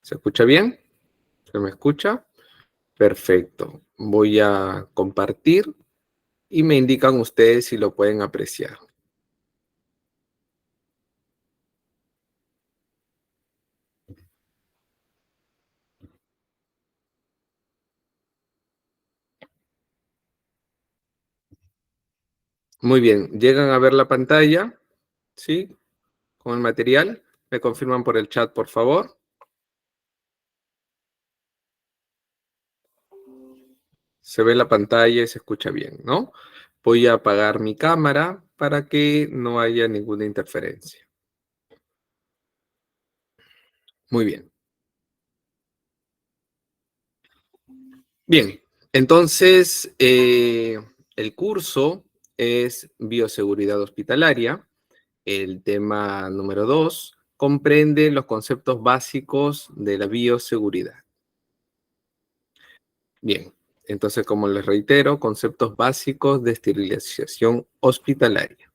¿Se escucha bien? ¿Se me escucha? Perfecto. Voy a compartir y me indican ustedes si lo pueden apreciar. Muy bien. ¿Llegan a ver la pantalla? ¿Sí? ¿Con el material? ¿Me confirman por el chat, por favor? Se ve la pantalla y se escucha bien, ¿no? Voy a apagar mi cámara para que no haya ninguna interferencia. Muy bien. Bien. Entonces, el curso es bioseguridad hospitalaria. El tema número 2 comprende los conceptos básicos de la bioseguridad. Bien, entonces como les reitero, conceptos básicos de esterilización hospitalaria.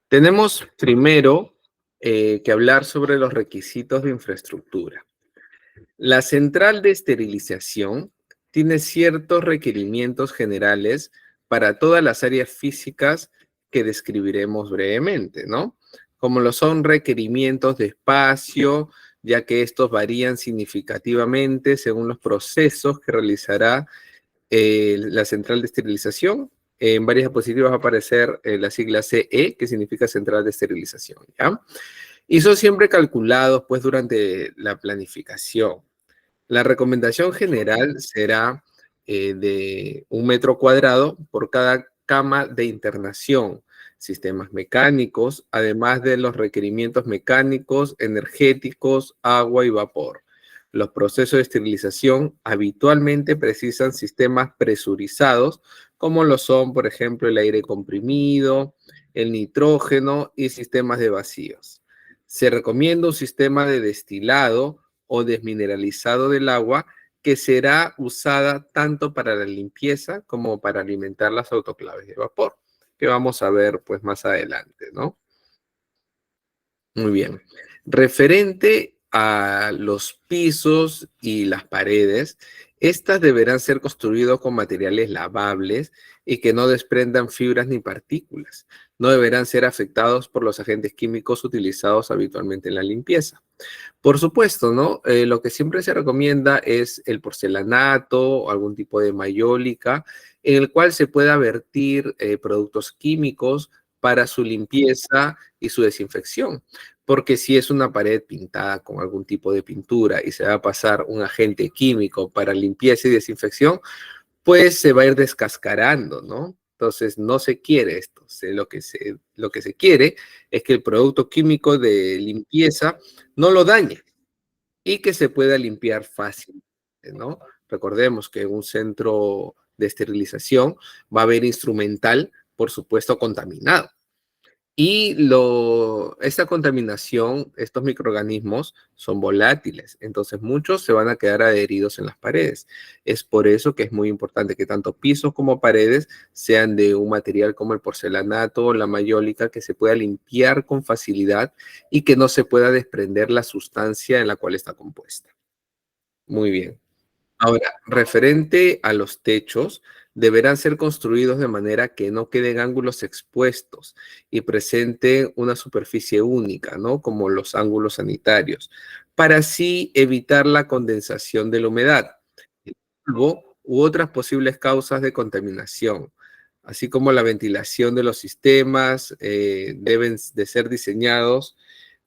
Tenemos primero que hablar sobre los requisitos de infraestructura. La central de esterilización tiene ciertos requerimientos generales para todas las áreas físicas que describiremos brevemente, ¿no? Como lo son requerimientos de espacio, ya que estos varían significativamente según los procesos que realizará la central de esterilización. En varias diapositivas va a aparecer la sigla CE, que significa central de esterilización, ¿ya? Y son siempre calculados, pues, durante la planificación. La recomendación general será de 1 metro cuadrado por cada cama de internación, sistemas mecánicos, además de los requerimientos mecánicos, energéticos, agua y vapor. Los procesos de esterilización habitualmente precisan sistemas presurizados, como lo son, por ejemplo, el aire comprimido, el nitrógeno y sistemas de vacíos. Se recomienda un sistema de destilado o desmineralizado del agua que será usada tanto para la limpieza como para alimentar las autoclaves de vapor, que vamos a ver pues más adelante, ¿no? Muy bien. Referente a los pisos y las paredes, estas deberán ser construidas con materiales lavables y que no desprendan fibras ni partículas. No deberán ser afectados por los agentes químicos utilizados habitualmente en la limpieza. Por supuesto, ¿no? Lo que siempre se recomienda es el porcelanato o algún tipo de mayólica en el cual se pueda vertir productos químicos para su limpieza y su desinfección. Porque si es una pared pintada con algún tipo de pintura y se va a pasar un agente químico para limpieza y desinfección, pues se va a ir descascarando, ¿no? Entonces no se quiere esto. Lo que se quiere es que el producto químico de limpieza no lo dañe y que se pueda limpiar fácilmente, ¿no? Recordemos que en un centro de esterilización va a haber instrumental, por supuesto, contaminado. Y esta contaminación, estos microorganismos son volátiles, entonces muchos se van a quedar adheridos en las paredes. Es por eso que es muy importante que tanto pisos como paredes sean de un material como el porcelanato o la mayólica que se pueda limpiar con facilidad y que no se pueda desprender la sustancia en la cual está compuesta. Muy bien. Ahora, referente a los techos, deberán ser construidos de manera que no queden ángulos expuestos y presenten una superficie única, ¿no? Como los ángulos sanitarios, para así evitar la condensación de la humedad, el polvo u otras posibles causas de contaminación, así como la ventilación de los sistemas, deben de ser diseñados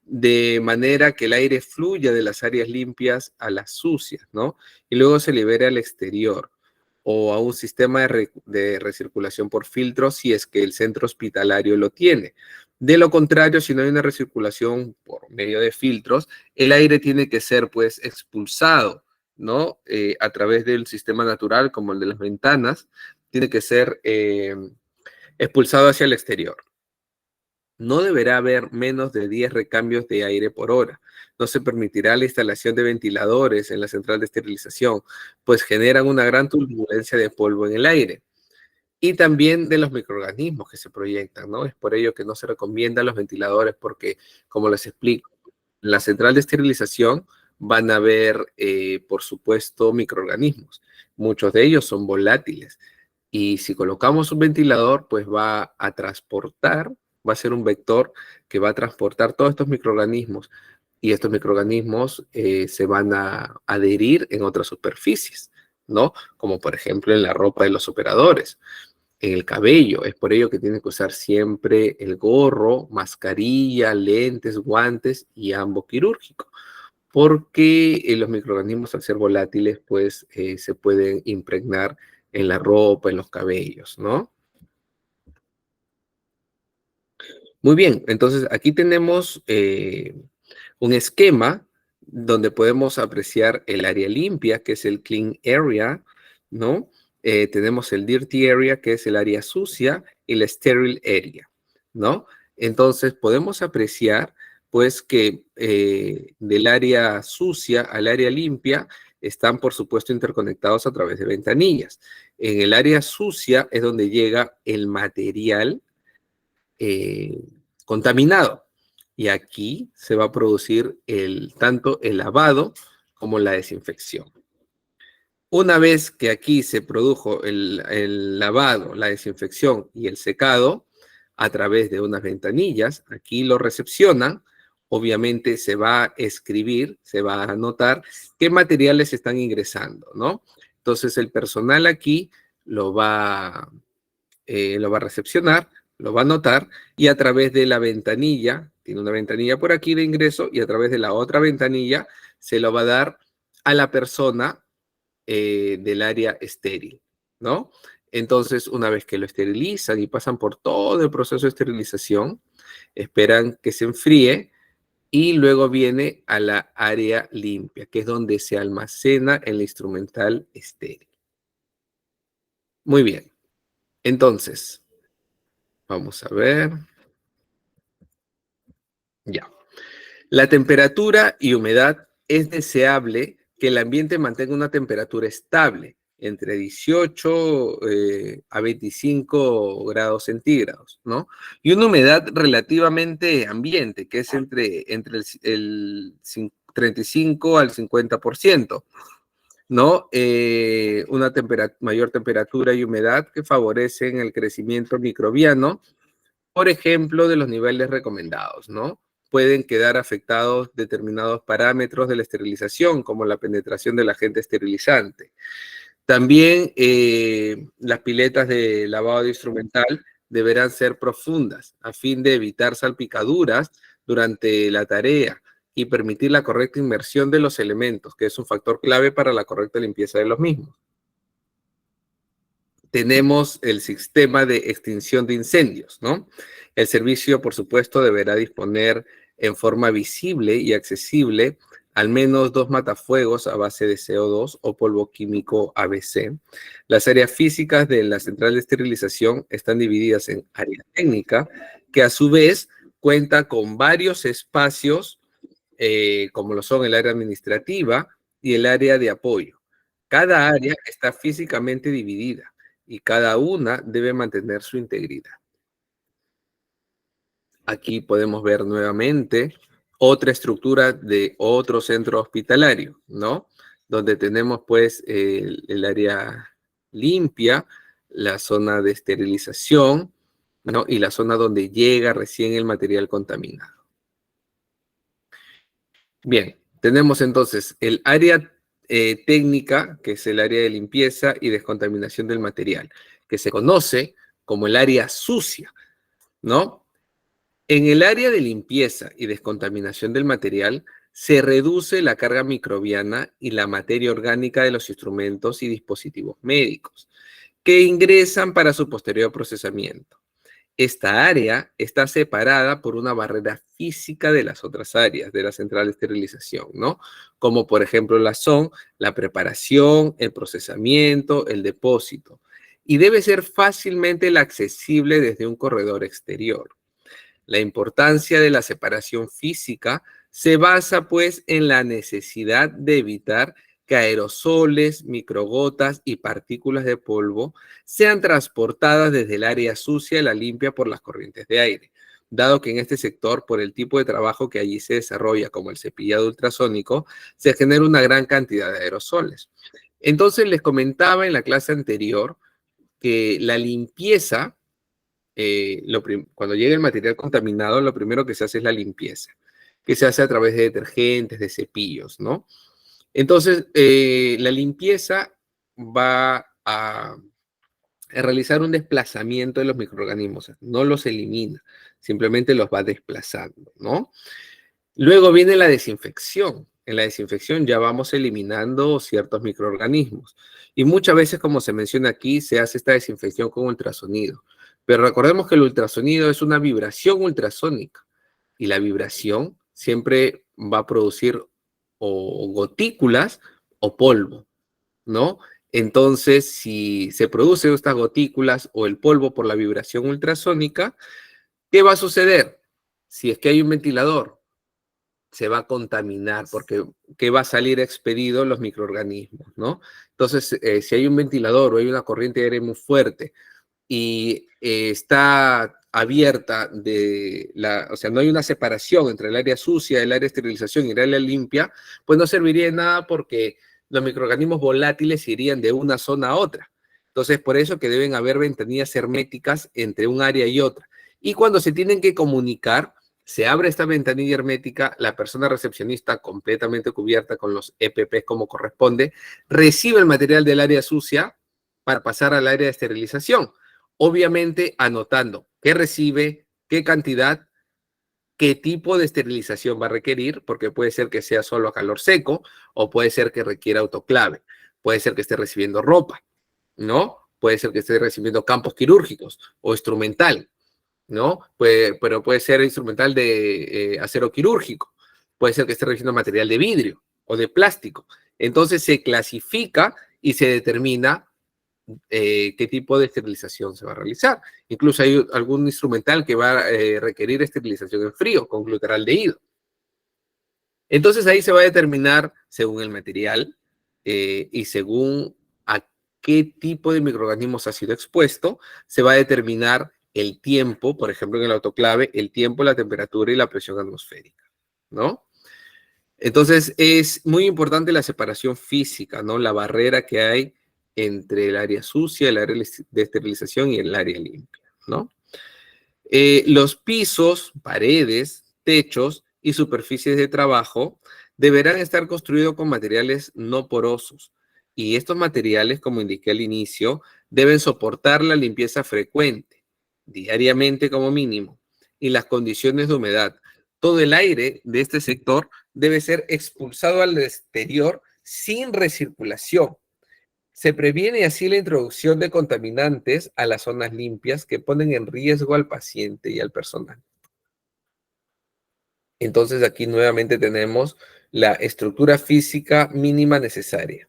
de manera que el aire fluya de las áreas limpias a las sucias, ¿no? Y luego se libere al exterior o a un sistema de recirculación por filtro si es que el centro hospitalario lo tiene. De lo contrario, si no hay una recirculación por medio de filtros, el aire tiene que ser pues expulsado, ¿no? A través del sistema natural como el de las ventanas, tiene que ser expulsado hacia el exterior. No deberá haber menos de 10 recambios de aire por hora. No se permitirá la instalación de ventiladores en la central de esterilización, pues generan una gran turbulencia de polvo en el aire. Y también de los microorganismos que se proyectan, ¿no? Es por ello que no se recomiendan los ventiladores porque, como les explico, En la central de esterilización van a haber, por supuesto, microorganismos. Muchos de ellos son volátiles. Y si colocamos un ventilador, pues va a transportar, va a ser un vector que va a transportar todos estos microorganismos. Y estos microorganismos se van a adherir en otras superficies, ¿no? Como por ejemplo en la ropa de los operadores, en el cabello. Es por ello que tienen que usar siempre el gorro, mascarilla, lentes, guantes y ambos quirúrgicos. Porque los microorganismos, al ser volátiles, pues se pueden impregnar en la ropa, en los cabellos, ¿no? Muy bien, entonces aquí tenemos un esquema donde podemos apreciar el área limpia, que es el clean area, ¿no? Tenemos el dirty area, que es el área sucia, y la sterile area, ¿no? Entonces podemos apreciar, pues, que del área sucia al área limpia están, por supuesto, interconectados a través de ventanillas. En el área sucia es donde llega el material eh, contaminado. Y aquí se va a producir tanto el lavado como la desinfección. Una vez que aquí se produjo el lavado, la desinfección y el secado a través de unas ventanillas, aquí lo recepcionan, obviamente se va a escribir, se va a anotar qué materiales están ingresando, ¿no? Entonces el personal aquí lo va a recepcionar, lo va a anotar y a través de la ventanilla, tiene una ventanilla por aquí de ingreso y a través de la otra ventanilla se lo va a dar a la persona del área estéril, ¿no? Entonces, una vez que lo esterilizan y pasan por todo el proceso de esterilización, esperan que se enfríe y luego viene a la área limpia, que es donde se almacena el instrumental estéril. Muy bien. Entonces, vamos a ver. Ya. La temperatura y humedad es deseable que el ambiente mantenga una temperatura estable, entre 18 a 25 grados centígrados, ¿no? Y una humedad relativamente ambiente, que es entre el 35 al 50%, ¿no? Una mayor temperatura y humedad que favorecen el crecimiento microbiano, por ejemplo, de los niveles recomendados, ¿no? Pueden quedar afectados determinados parámetros de la esterilización, como la penetración del agente esterilizante. También las piletas de lavado de instrumental deberán ser profundas a fin de evitar salpicaduras durante la tarea y permitir la correcta inmersión de los elementos, que es un factor clave para la correcta limpieza de los mismos. Tenemos el sistema de extinción de incendios, ¿no? El servicio, por supuesto, deberá disponer en forma visible y accesible al menos 2 matafuegos a base de CO2 o polvo químico ABC. Las áreas físicas de la central de esterilización están divididas en área técnica, que a su vez cuenta con varios espacios, como lo son el área administrativa y el área de apoyo. Cada área está físicamente dividida y cada una debe mantener su integridad. Aquí podemos ver nuevamente otra estructura de otro centro hospitalario, ¿no? Donde tenemos pues el área limpia, la zona de esterilización, ¿no? Y la zona donde llega recién el material contaminado. Bien, tenemos entonces el área técnica, que es el área de limpieza y descontaminación del material, que se conoce como el área sucia, ¿no? En el área de limpieza y descontaminación del material se reduce la carga microbiana y la materia orgánica de los instrumentos y dispositivos médicos que ingresan para su posterior procesamiento. Esta área está separada por una barrera física de las otras áreas de la central de esterilización, ¿no? Como por ejemplo son la preparación, el procesamiento, el depósito. Y debe ser fácilmente accesible desde un corredor exterior. La importancia de la separación física se basa pues en la necesidad de evitar que aerosoles, microgotas y partículas de polvo sean transportadas desde el área sucia a la limpia por las corrientes de aire. dado que en este sector, por el tipo de trabajo que allí se desarrolla, como el cepillado ultrasónico, se genera una gran cantidad de aerosoles. Entonces, les comentaba en la clase anterior que la limpieza, cuando llega el material contaminado, lo primero que se hace es la limpieza, que se hace a través de detergentes, de cepillos, ¿no? Entonces, la limpieza va a realizar un desplazamiento de los microorganismos, no los elimina, simplemente los va desplazando, ¿no? Luego viene la desinfección. En la desinfección ya vamos eliminando ciertos microorganismos. Y muchas veces, como se menciona aquí, se hace esta desinfección con ultrasonido. Pero recordemos que el ultrasonido es una vibración ultrasónica. Y la vibración siempre va a producir o gotículas o polvo, ¿no? Entonces, si se producen estas gotículas o el polvo por la vibración ultrasónica, ¿qué va a suceder? Si es que hay un ventilador, se va a contaminar porque ¿qué va a salir expedido? Los microorganismos, ¿no? Entonces, si hay un ventilador o hay una corriente de aire muy fuerte y está abierta o sea, no hay una separación entre el área sucia, el área de esterilización y el área limpia, pues no serviría de nada porque los microorganismos volátiles irían de una zona a otra. Entonces, por eso que deben haber ventanillas herméticas entre un área y otra. Y cuando se tienen que comunicar, se abre esta ventanilla hermética, la persona recepcionista completamente cubierta con los EPPs como corresponde, recibe el material del área sucia para pasar al área de esterilización. Obviamente anotando qué recibe, qué cantidad, qué tipo de esterilización va a requerir, porque puede ser que sea solo a calor seco o puede ser que requiera autoclave, puede ser que esté recibiendo ropa, ¿no? Puede ser que esté recibiendo campos quirúrgicos o instrumental, ¿no? Pero puede ser instrumental de acero quirúrgico, puede ser que esté recibiendo material de vidrio o de plástico. Entonces se clasifica y se determina qué tipo de esterilización se va a realizar. Incluso hay algún instrumental que va a requerir esterilización en frío con glutaraldehído. Entonces ahí se va a determinar según el material y según a qué tipo de microorganismos ha sido expuesto, se va a determinar el tiempo, por ejemplo en el autoclave, el tiempo, la temperatura y la presión atmosférica, ¿no? Entonces, es muy importante la separación física, ¿no? La barrera que hay entre el área sucia, el área de esterilización y el área limpia, ¿no? Los pisos, paredes, techos y superficies de trabajo deberán estar construidos con materiales no porosos. Y estos materiales, como indiqué al inicio, deben soportar la limpieza frecuente, diariamente como mínimo, y las condiciones de humedad. Todo el aire de este sector debe ser expulsado al exterior sin recirculación. Se previene así la introducción de contaminantes a las zonas limpias que ponen en riesgo al paciente y al personal. Entonces aquí nuevamente tenemos la estructura física mínima necesaria.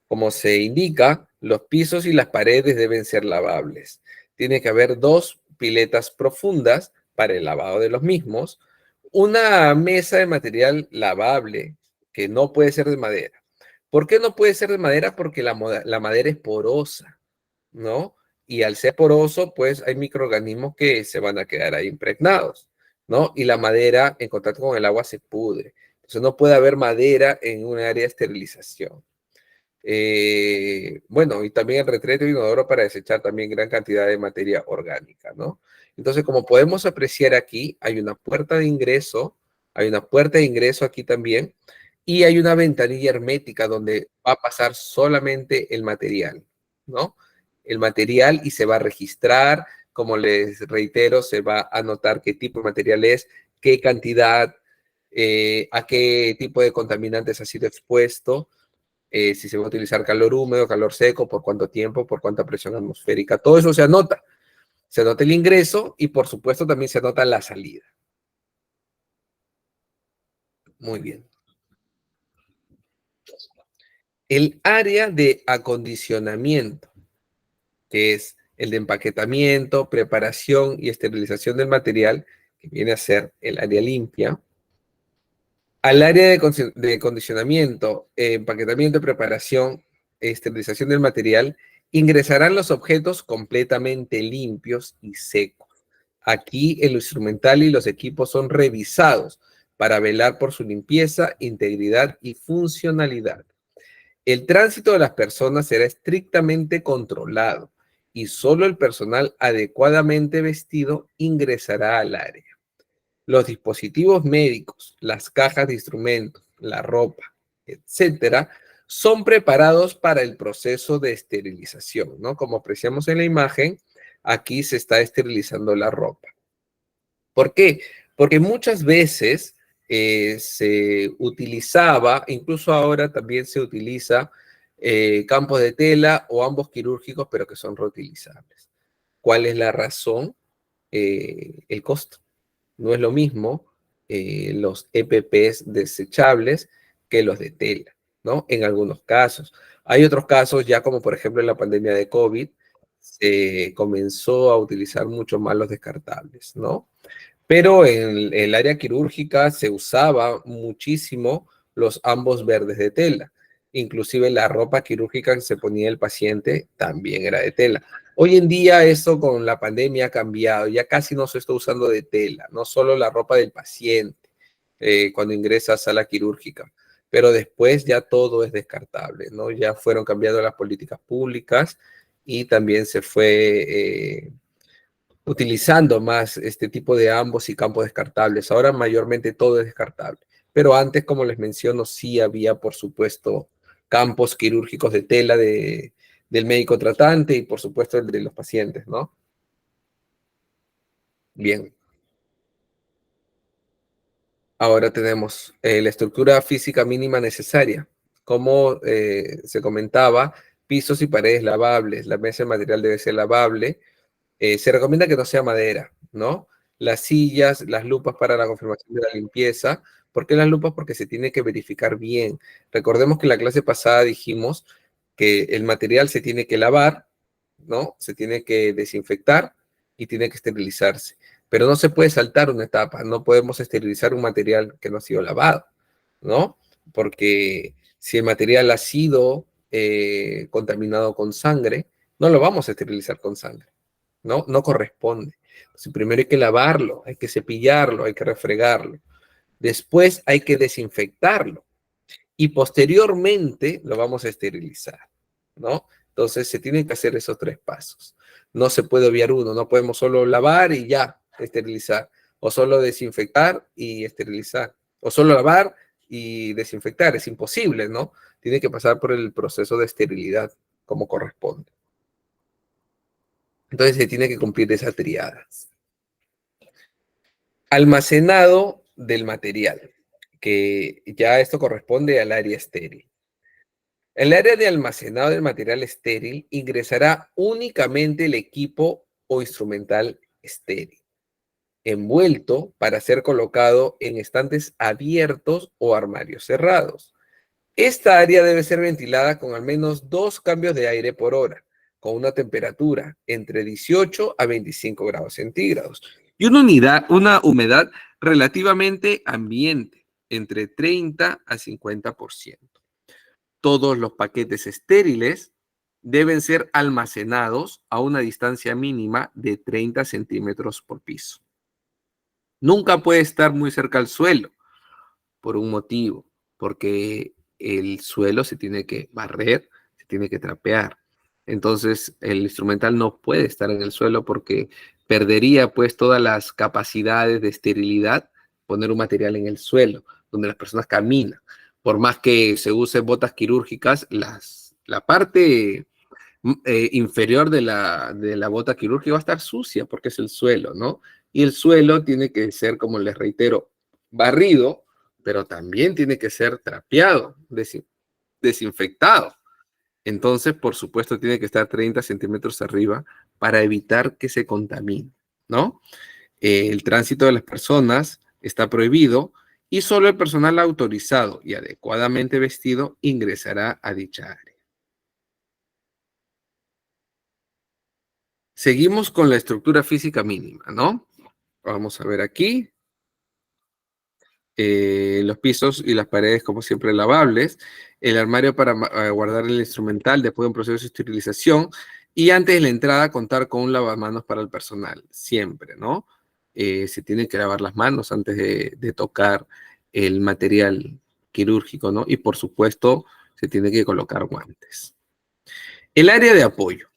Como se indica, los pisos y las paredes deben ser lavables. Tiene que haber 2 piletas profundas para el lavado de los mismos, una mesa de material lavable que no puede ser de madera. ¿Por qué no puede ser de madera? Porque la madera es porosa, ¿no? Y al ser poroso, pues hay microorganismos que se van a quedar ahí impregnados, ¿no? Y la madera en contacto con el agua se pudre. Entonces no puede haber madera en un área de esterilización. Bueno, y también el retrete inodoro para desechar también gran cantidad de materia orgánica, ¿no? Entonces, como podemos apreciar aquí, hay una puerta de ingreso aquí también, y hay una ventanilla hermética donde va a pasar solamente el material, ¿no? El material y se va a registrar, como les reitero, se va a anotar qué tipo de material es, qué cantidad, a qué tipo de contaminantes ha sido expuesto, si se va a utilizar calor húmedo, calor seco, por cuánto tiempo, por cuánta presión atmosférica. Todo eso se anota. Se anota el ingreso y por supuesto también se anota la salida. Muy bien. El área de acondicionamiento, que es el de empaquetamiento, preparación y esterilización del material, que viene a ser el área limpia. Al área de acondicionamiento, empaquetamiento, preparación, esterilización del material, ingresarán los objetos completamente limpios y secos. Aquí el instrumental y los equipos son revisados para velar por su limpieza, integridad y funcionalidad. El tránsito de las personas será estrictamente controlado y solo el personal adecuadamente vestido ingresará al área. Los dispositivos médicos, las cajas de instrumentos, la ropa, etcétera, son preparados para el proceso de esterilización, ¿no? Como apreciamos en la imagen, aquí se está esterilizando la ropa. ¿Por qué? Porque muchas veces se utilizaba, incluso ahora también se utiliza campos de tela o ambos quirúrgicos, pero que son reutilizables. ¿Cuál es la razón? El costo. No es lo mismo los EPPs desechables que los de tela, ¿no? En algunos casos. Hay otros casos, ya como por ejemplo en la pandemia de COVID, se comenzó a utilizar mucho más los descartables, ¿no? Pero en el área quirúrgica se usaba muchísimo los ambos verdes de tela. Inclusive la ropa quirúrgica que se ponía el paciente también era de tela. Hoy en día eso con la pandemia ha cambiado, ya casi no se está usando de tela, no solo la ropa del paciente cuando ingresa a sala quirúrgica, pero después ya todo es descartable, ¿no? Ya fueron cambiando las políticas públicas y también se fue utilizando más este tipo de ambos y campos descartables. Ahora mayormente todo es descartable, pero antes, como les menciono, sí había, por supuesto, campos quirúrgicos de tela del médico tratante y, por supuesto, el de los pacientes, ¿no? Bien, ahora tenemos la estructura física mínima necesaria. Como se comentaba, pisos y paredes lavables, la mesa de material debe ser lavable. Se recomienda que no sea madera, ¿no? Las sillas, las lupas para la confirmación de la limpieza. ¿Por qué las lupas? Porque se tiene que verificar bien. Recordemos que en la clase pasada dijimos que el material se tiene que lavar, ¿no? Se tiene que desinfectar y tiene que esterilizarse. Pero no se puede saltar una etapa, no podemos esterilizar un material que no ha sido lavado, ¿no? Porque si el material ha sido contaminado con sangre, no lo vamos a esterilizar con sangre. ¿No? No corresponde. Entonces, primero hay que lavarlo, hay que cepillarlo, hay que refregarlo. Después hay que desinfectarlo y posteriormente lo vamos a esterilizar, ¿no? Entonces se tienen que hacer esos tres pasos. No se puede obviar uno, no podemos solo lavar y ya esterilizar, o solo desinfectar y esterilizar, o solo lavar y desinfectar, es imposible, ¿no? Tiene que pasar por el proceso de esterilidad como corresponde. Entonces se tiene que cumplir esa triada. Almacenado del material, que ya esto corresponde al área estéril. El área de almacenado del material estéril ingresará únicamente el equipo o instrumental estéril, envuelto para ser colocado en estantes abiertos o armarios cerrados. Esta área debe ser ventilada con al menos 2 cambios de aire por hora, con una temperatura entre 18 a 25 grados centígrados y una humedad relativamente ambiente, entre 30 a 50%. Todos los paquetes estériles deben ser almacenados a una distancia mínima de 30 centímetros por piso. Nunca puede estar muy cerca al suelo, por un motivo, porque el suelo se tiene que barrer, se tiene que trapear. Entonces, el instrumental no puede estar en el suelo porque perdería pues todas las capacidades de esterilidad poner un material en el suelo, donde las personas caminan. Por más que se usen botas quirúrgicas, la parte inferior de la bota quirúrgica va a estar sucia porque es el suelo, ¿no? Y el suelo tiene que ser, como les reitero, barrido, pero también tiene que ser trapeado, desinfectado. Entonces, por supuesto, tiene que estar 30 centímetros arriba para evitar que se contamine, ¿no? El tránsito de las personas está prohibido y solo el personal autorizado y adecuadamente vestido ingresará a dicha área. Seguimos con la estructura física mínima, ¿no? Vamos a ver aquí. Los pisos y las paredes, como siempre, lavables. El armario para guardar el instrumental después de un proceso de esterilización Y antes de la entrada, contar con un lavamanos para el personal, siempre, ¿no? Se tienen que lavar las manos antes de tocar el material quirúrgico, ¿no? Y por supuesto, se tiene que colocar guantes. El área de apoyo.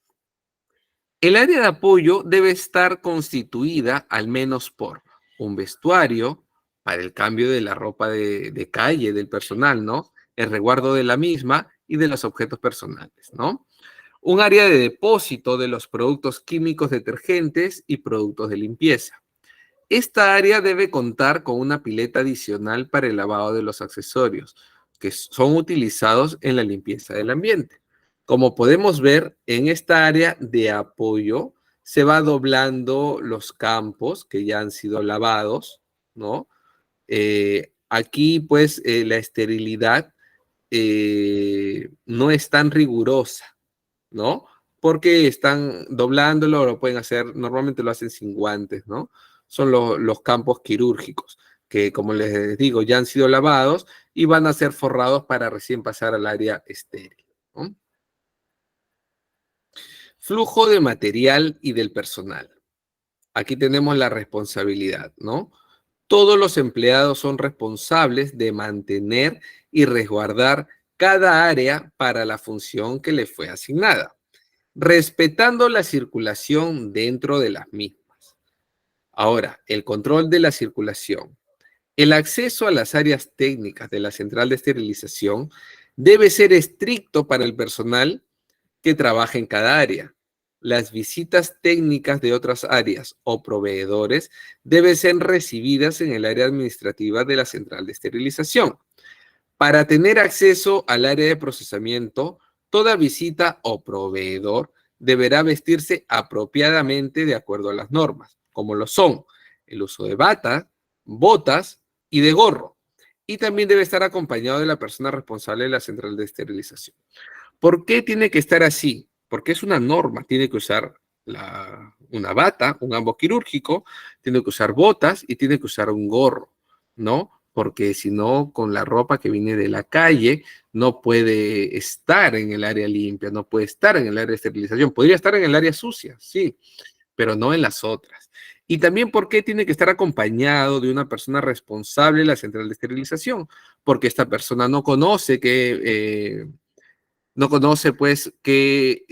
El área de apoyo debe estar constituida al menos por un vestuario para el cambio de la ropa de calle del personal, ¿no? El resguardo de la misma y de los objetos personales, ¿no? Un área de depósito de los productos químicos detergentes y productos de limpieza. Esta área debe contar con una pileta adicional para el lavado de los accesorios que son utilizados en la limpieza del ambiente. Como podemos ver, en esta área de apoyo se va doblando los campos que ya han sido lavados, ¿no? Aquí, pues, la esterilidad no es tan rigurosa, ¿no? Porque están doblándolo, lo pueden hacer, normalmente lo hacen sin guantes, ¿no? Son los campos quirúrgicos, que como les digo, ya han sido lavados y van a ser forrados para recién pasar al área estéril, ¿no? Flujo de material y del personal. Aquí tenemos la responsabilidad, ¿no? Todos los empleados son responsables de mantener y resguardar cada área para la función que les fue asignada, respetando la circulación dentro de las mismas. Ahora, el control de la circulación. El acceso a las áreas técnicas de la central de esterilización debe ser estricto para el personal que trabaja en cada área. Las visitas técnicas de otras áreas o proveedores deben ser recibidas en el área administrativa de la central de esterilización. Para tener acceso al área de procesamiento, toda visita o proveedor deberá vestirse apropiadamente de acuerdo a las normas, como lo son el uso de bata, botas y de gorro. Y también debe estar acompañado de la persona responsable de la central de esterilización. ¿Por qué tiene que estar así? Porque es una norma. Tiene que usar una bata, un ambo quirúrgico, tiene que usar botas y tiene que usar un gorro, ¿no? Porque si no, con la ropa que viene de la calle, no puede estar en el área limpia, no puede estar en el área de esterilización. Podría estar en el área sucia, sí, pero no en las otras. Y también, ¿por qué tiene que estar acompañado de una persona responsable de la central de esterilización? Porque esta persona no conoce pues qué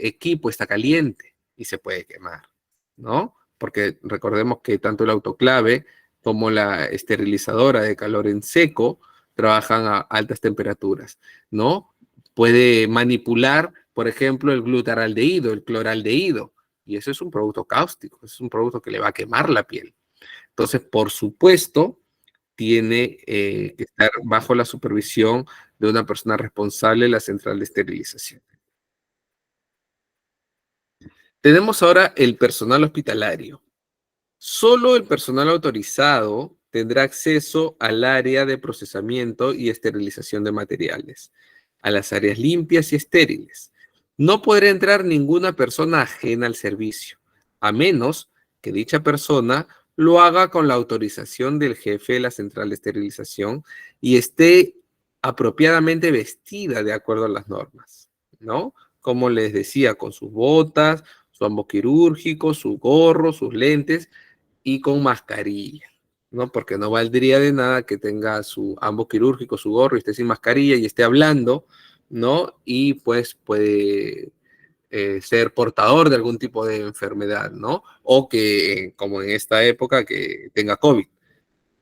equipo está caliente y se puede quemar, ¿no? Porque recordemos que tanto el autoclave como la esterilizadora de calor en seco trabajan a altas temperaturas, ¿no? Puede manipular, por ejemplo, el glutaraldehído, el cloraldehído, y eso es un producto cáustico, es un producto que le va a quemar la piel. Entonces, por supuesto, tiene que estar bajo la supervisión de una persona responsable de la central de esterilización. Tenemos ahora el personal hospitalario. Solo el personal autorizado tendrá acceso al área de procesamiento y esterilización de materiales, a las áreas limpias y estériles. No podrá entrar ninguna persona ajena al servicio, a menos que dicha persona lo haga con la autorización del jefe de la central de esterilización y esté apropiadamente vestida de acuerdo a las normas, ¿no? Como les decía, con sus botas, su ambo quirúrgico, su gorro, sus lentes y con mascarilla, ¿no? Porque no valdría de nada que tenga su ambo quirúrgico, su gorro y esté sin mascarilla y esté hablando, ¿no? Y pues puede ser portador de algún tipo de enfermedad, ¿no? O que, como en esta época, que tenga COVID.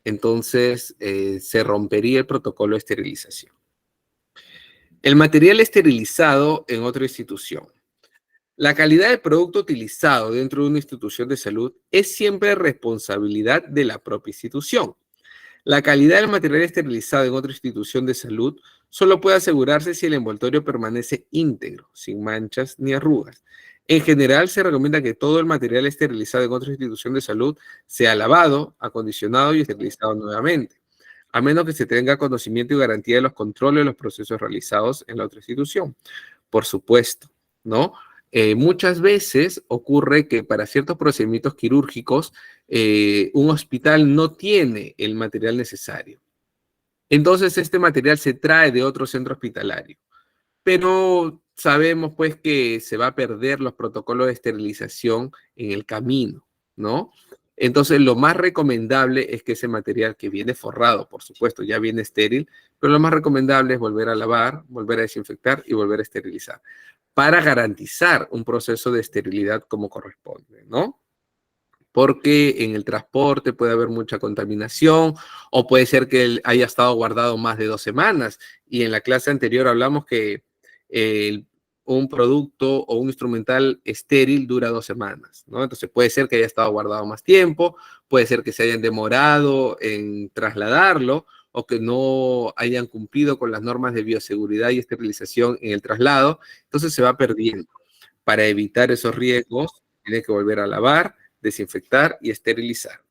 Entonces, se rompería el protocolo de esterilización. El material esterilizado en otra institución. La calidad del producto utilizado dentro de una institución de salud es siempre responsabilidad de la propia institución. La calidad del material esterilizado en otra institución de salud solo puede asegurarse si el envoltorio permanece íntegro, sin manchas ni arrugas. En general, se recomienda que todo el material esterilizado en otra institución de salud sea lavado, acondicionado y esterilizado nuevamente, a menos que se tenga conocimiento y garantía de los controles de los procesos realizados en la otra institución. Por supuesto, ¿no? Muchas veces ocurre que para ciertos procedimientos quirúrgicos un hospital no tiene el material necesario. Entonces este material se trae de otro centro hospitalario. Pero sabemos pues que se va a perder los protocolos de esterilización en el camino, ¿no? Entonces, lo más recomendable es que ese material que viene forrado, por supuesto, ya viene estéril, pero lo más recomendable es volver a lavar, volver a desinfectar y volver a esterilizar para garantizar un proceso de esterilidad como corresponde, ¿no? Porque en el transporte puede haber mucha contaminación o puede ser que él haya estado guardado más de 2 semanas. Y en la clase anterior hablamos que un producto o un instrumental estéril dura 2 semanas, ¿no? Entonces puede ser que haya estado guardado más tiempo, puede ser que se hayan demorado en trasladarlo o que no hayan cumplido con las normas de bioseguridad y esterilización en el traslado. Entonces se va perdiendo. Para evitar esos riesgos, tiene que volver a lavar, desinfectar y esterilizar.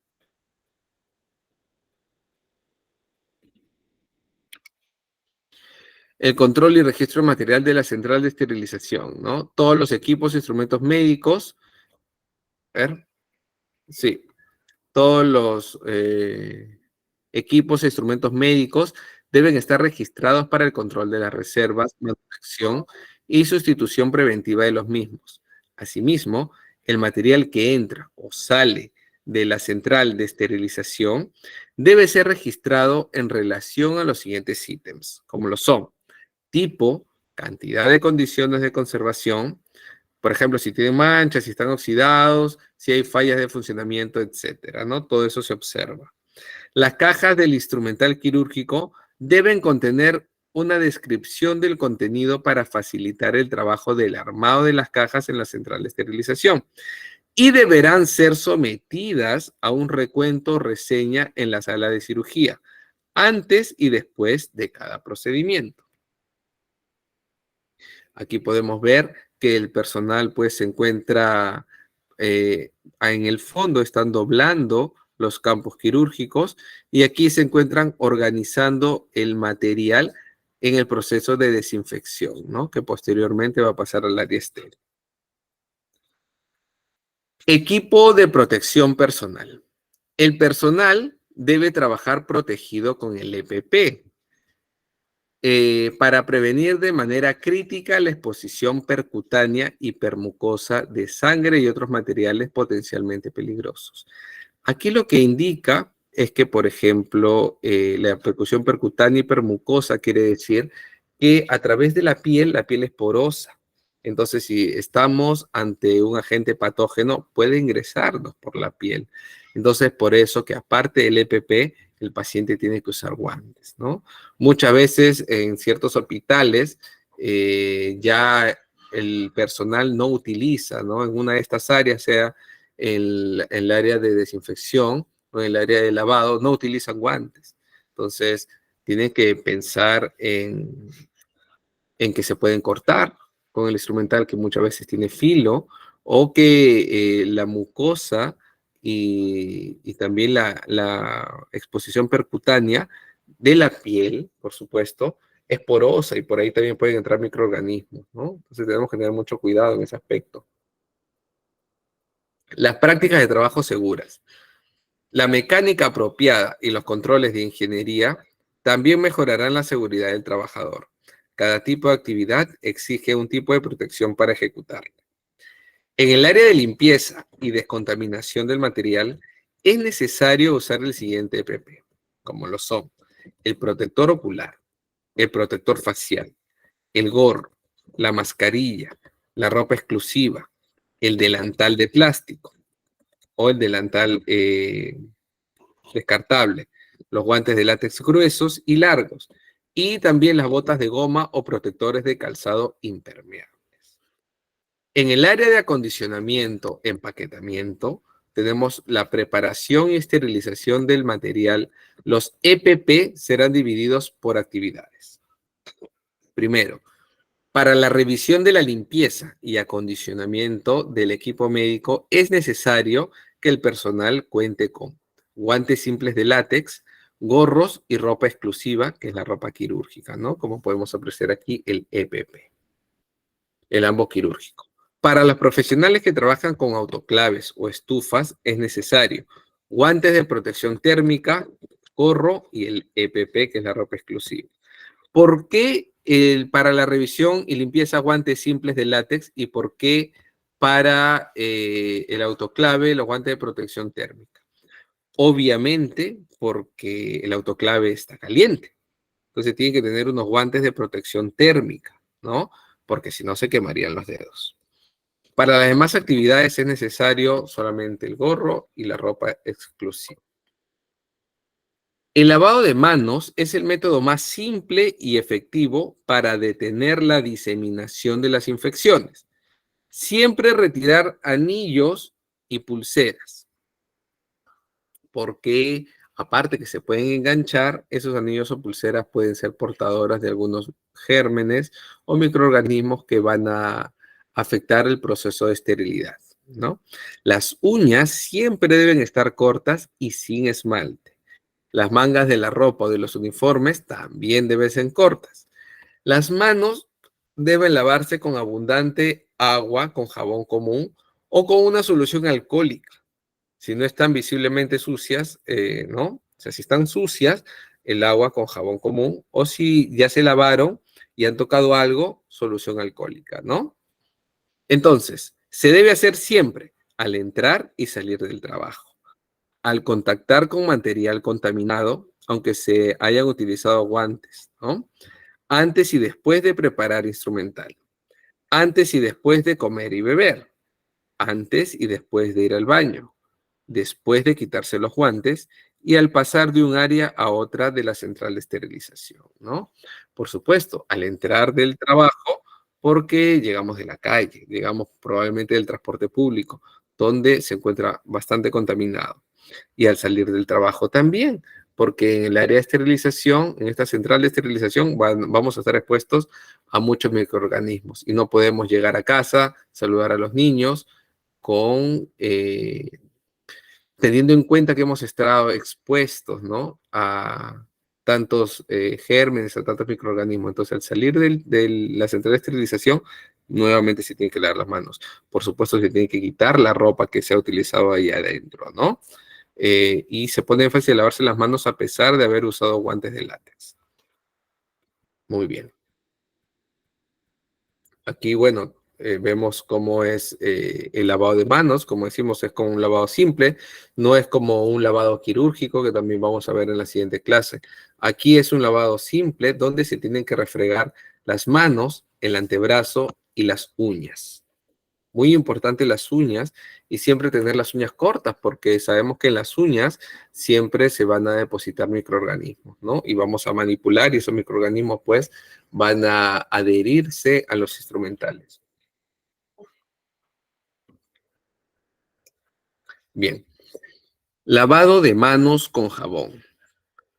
El control y registro de material de la central de esterilización, ¿no? Todos los equipos e instrumentos médicos, a ver, sí, todos los equipos e instrumentos médicos deben estar registrados para el control de las reservas, manutención y sustitución preventiva de los mismos. Asimismo, el material que entra o sale de la central de esterilización debe ser registrado en relación a los siguientes ítems, como lo son tipo, cantidad de condiciones de conservación, por ejemplo, si tienen manchas, si están oxidados, si hay fallas de funcionamiento, etcétera, ¿no? Todo eso se observa. Las cajas del instrumental quirúrgico deben contener una descripción del contenido para facilitar el trabajo del armado de las cajas en la central de esterilización y deberán ser sometidas a un recuento o reseña en la sala de cirugía, antes y después de cada procedimiento. Aquí podemos ver que el personal pues se encuentra en el fondo, están doblando los campos quirúrgicos y aquí se encuentran organizando el material en el proceso de desinfección, ¿no? Que posteriormente va a pasar al área estéril. Equipo de protección personal. El personal debe trabajar protegido con el EPP, para prevenir de manera crítica la exposición percutánea y permucosa de sangre y otros materiales potencialmente peligrosos. Aquí lo que indica es que, por ejemplo, la percusión percutánea y permucosa quiere decir que a través de la piel es porosa. Entonces, si estamos ante un agente patógeno, puede ingresarnos por la piel. Entonces, por eso que aparte del EPP, el paciente tiene que usar guantes, ¿no? Muchas veces en ciertos hospitales ya el personal no utiliza, ¿no? En una de estas áreas, sea el área de desinfección o en el área de lavado, no utilizan guantes. Entonces, tienen que pensar en que se pueden cortar con el instrumental que muchas veces tiene filo o que la mucosa y también la exposición percutánea de la piel, por supuesto, es porosa y por ahí también pueden entrar microorganismos, ¿no? Entonces tenemos que tener mucho cuidado en ese aspecto. Las prácticas de trabajo seguras. La mecánica apropiada y los controles de ingeniería también mejorarán la seguridad del trabajador. Cada tipo de actividad exige un tipo de protección para ejecutarla. En el área de limpieza y descontaminación del material, es necesario usar el siguiente EPP, como lo son el protector ocular, el protector facial, el gorro, la mascarilla, la ropa exclusiva, el delantal de plástico o el delantal descartable, los guantes de látex gruesos y largos, y también las botas de goma o protectores de calzado impermeables. En el área de acondicionamiento, empaquetamiento, tenemos la preparación y esterilización del material. Los EPP serán divididos por actividades. Primero, para la revisión de la limpieza y acondicionamiento del equipo médico es necesario que el personal cuente con guantes simples de látex, gorros y ropa exclusiva, que es la ropa quirúrgica, ¿no? Como podemos apreciar aquí, el EPP, el ambo quirúrgico. Para los profesionales que trabajan con autoclaves o estufas es necesario guantes de protección térmica, gorro y el EPP, que es la ropa exclusiva. ¿Por qué Para la revisión y limpieza, guantes simples de látex. ¿Y por qué para el autoclave los guantes de protección térmica? Obviamente porque el autoclave está caliente. Entonces tiene que tener unos guantes de protección térmica, ¿no? Porque si no se quemarían los dedos. Para las demás actividades es necesario solamente el gorro y la ropa exclusiva. El lavado de manos es el método más simple y efectivo para detener la diseminación de las infecciones. Siempre retirar anillos y pulseras, porque aparte que se pueden enganchar, esos anillos o pulseras pueden ser portadoras de algunos gérmenes o microorganismos que van a afectar el proceso de esterilidad, ¿no? Las uñas siempre deben estar cortas y sin esmalte. Las mangas de la ropa o de los uniformes también deben ser cortas. Las manos deben lavarse con abundante agua, con jabón común o con una solución alcohólica. Si no están visiblemente sucias, ¿no? O sea, si están sucias, el agua con jabón común, o si ya se lavaron y han tocado algo, solución alcohólica, ¿no? Entonces, se debe hacer siempre al entrar y salir del trabajo, al contactar con material contaminado, aunque se hayan utilizado guantes, ¿no? Antes y después de preparar instrumental, antes y después de comer y beber, antes y después de ir al baño, después de quitarse los guantes y al pasar de un área a otra de la central de esterilización, ¿no? Por supuesto, al entrar del trabajo, porque llegamos de la calle, llegamos probablemente del transporte público, donde se encuentra bastante contaminado. Y al salir del trabajo también, porque en el área de esterilización, en esta central de esterilización, vamos a estar expuestos a muchos microorganismos y no podemos llegar a casa, saludar a los niños con teniendo en cuenta que hemos estado expuestos, ¿no? A tantos gérmenes, a tantos microorganismos. Entonces, al salir de la central de esterilización, nuevamente se tiene que lavar las manos. Por supuesto, se tiene que quitar la ropa que se ha utilizado ahí adentro, ¿no? Y se pone énfasis en lavarse las manos a pesar de haber usado guantes de látex. Muy bien. Aquí, bueno, vemos cómo es el lavado de manos. Como decimos, es como un lavado simple. No es como un lavado quirúrgico, que también vamos a ver en la siguiente clase. Aquí es un lavado simple donde se tienen que refregar las manos, el antebrazo y las uñas. Muy importante las uñas y siempre tener las uñas cortas porque sabemos que en las uñas siempre se van a depositar microorganismos, ¿no? Y vamos a manipular y esos microorganismos pues van a adherirse a los instrumentales. Bien, lavado de manos con jabón.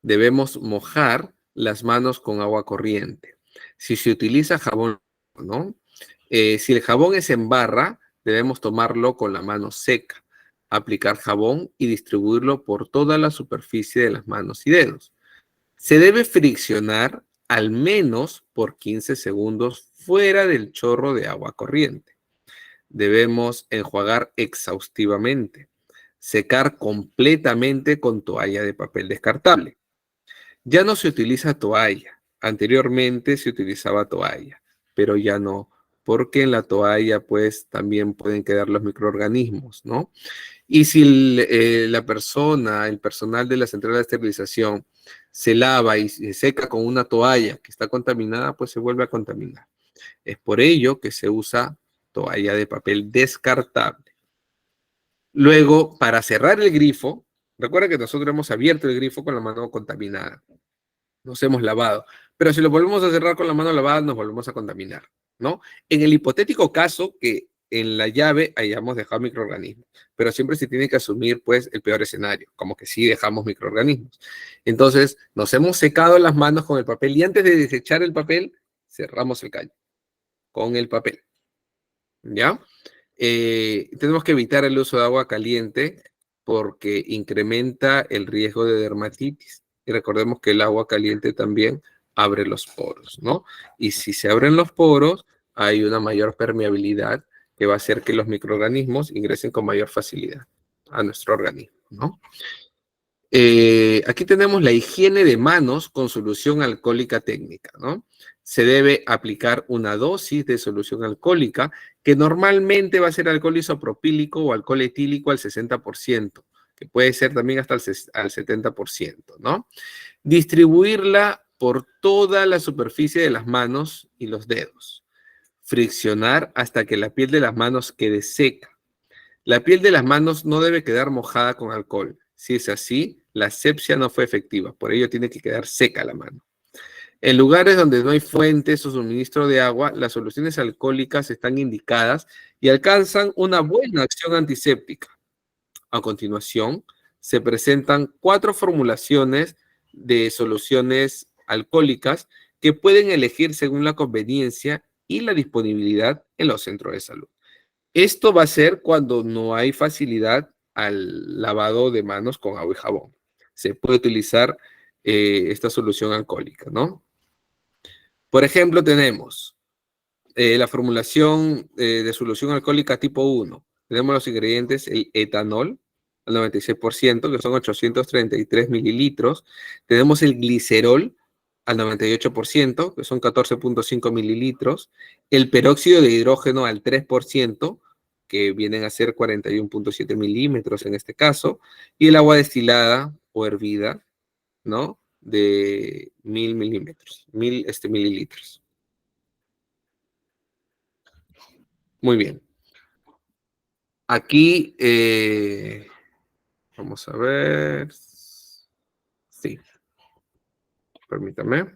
Debemos mojar las manos con agua corriente. Si se utiliza jabón, ¿no? Si el jabón es en barra, debemos tomarlo con la mano seca, aplicar jabón y distribuirlo por toda la superficie de las manos y dedos. Se debe friccionar al menos por 15 segundos fuera del chorro de agua corriente. Debemos enjuagar exhaustivamente, secar completamente con toalla de papel descartable. Ya no se utiliza toalla. Anteriormente se utilizaba toalla, pero ya no, porque en la toalla pues también pueden quedar los microorganismos, ¿no? Y si la persona, el personal de la central de esterilización se lava y se seca con una toalla que está contaminada, pues se vuelve a contaminar. Es por ello que se usa toalla de papel descartable. Luego, para cerrar el grifo, recuerda que nosotros hemos abierto el grifo con la mano contaminada. Nos hemos lavado. Pero si lo volvemos a cerrar con la mano lavada, nos volvemos a contaminar, ¿no? En el hipotético caso que en la llave hayamos dejado microorganismos, pero siempre se tiene que asumir, pues, el peor escenario, como que sí dejamos microorganismos. Entonces, nos hemos secado las manos con el papel y antes de desechar el papel, cerramos el caño con el papel, ¿ya? Tenemos que evitar el uso de agua caliente porque incrementa el riesgo de dermatitis. Y recordemos que el agua caliente también abre los poros, ¿no? Y si se abren los poros, hay una mayor permeabilidad que va a hacer que los microorganismos ingresen con mayor facilidad a nuestro organismo, ¿no? Aquí tenemos la higiene de manos con solución alcohólica técnica, ¿no? Se debe aplicar una dosis de solución alcohólica que normalmente va a ser alcohol isopropílico o alcohol etílico al 60%, que puede ser también hasta al 70%, ¿no? Distribuirla por toda la superficie de las manos y los dedos. Friccionar hasta que la piel de las manos quede seca. La piel de las manos no debe quedar mojada con alcohol. Si es así, la asepsia no fue efectiva, por ello tiene que quedar seca la mano. En lugares donde no hay fuentes o suministro de agua, las soluciones alcohólicas están indicadas y alcanzan una buena acción antiséptica. A continuación, se presentan 4 formulaciones de soluciones alcohólicas que pueden elegir según la conveniencia y la disponibilidad en los centros de salud. Esto va a ser cuando no hay facilidad al lavado de manos con agua y jabón. Se puede utilizar esta solución alcohólica, ¿no? Por ejemplo, tenemos la formulación de solución alcohólica tipo 1. Tenemos los ingredientes, el etanol, al 96%, que son 833 mililitros. Tenemos el glicerol, al 98%, que son 14.5 mililitros. El peróxido de hidrógeno al 3%, que vienen a ser 41.7 milímetros en este caso. Y el agua destilada o hervida, ¿no? De 1000 milímetros, 1000 mililitros. Muy bien. Aquí, vamos a ver. Sí, permítame.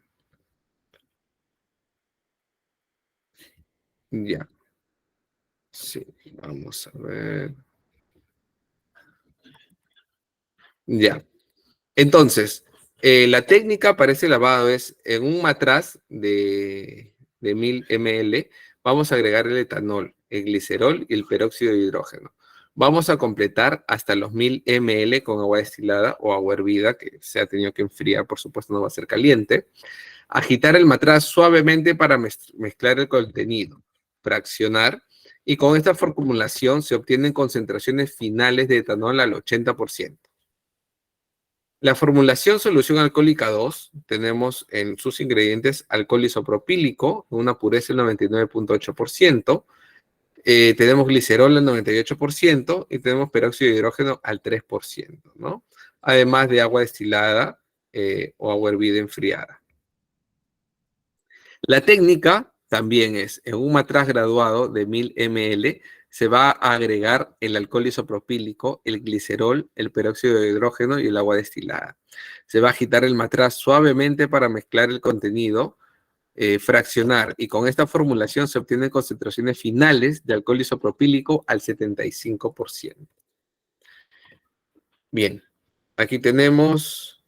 Ya. Sí, vamos a ver. Ya. Entonces, la técnica para ese lavado es en un matraz de 1000 ml, vamos a agregar el etanol, el glicerol y el peróxido de hidrógeno. Vamos a completar hasta los 1000 ml con agua destilada o agua hervida, que se ha tenido que enfriar, por supuesto, no va a ser caliente. Agitar el matraz suavemente para mezclar el contenido. Fraccionar. Y con esta formulación se obtienen concentraciones finales de etanol al 80%. La formulación solución alcohólica 2, tenemos en sus ingredientes alcohol isopropílico, una pureza del 99.8%, tenemos glicerol al 98% y tenemos peróxido de hidrógeno al 3%, ¿no? Además de agua destilada o agua hervida enfriada. La técnica también es, en un matraz graduado de 1000 ml, se va a agregar el alcohol isopropílico, el glicerol, el peróxido de hidrógeno y el agua destilada. Se va a agitar el matraz suavemente para mezclar el contenido, fraccionar, y con esta formulación se obtienen concentraciones finales de alcohol isopropílico al 75%. Bien, aquí tenemos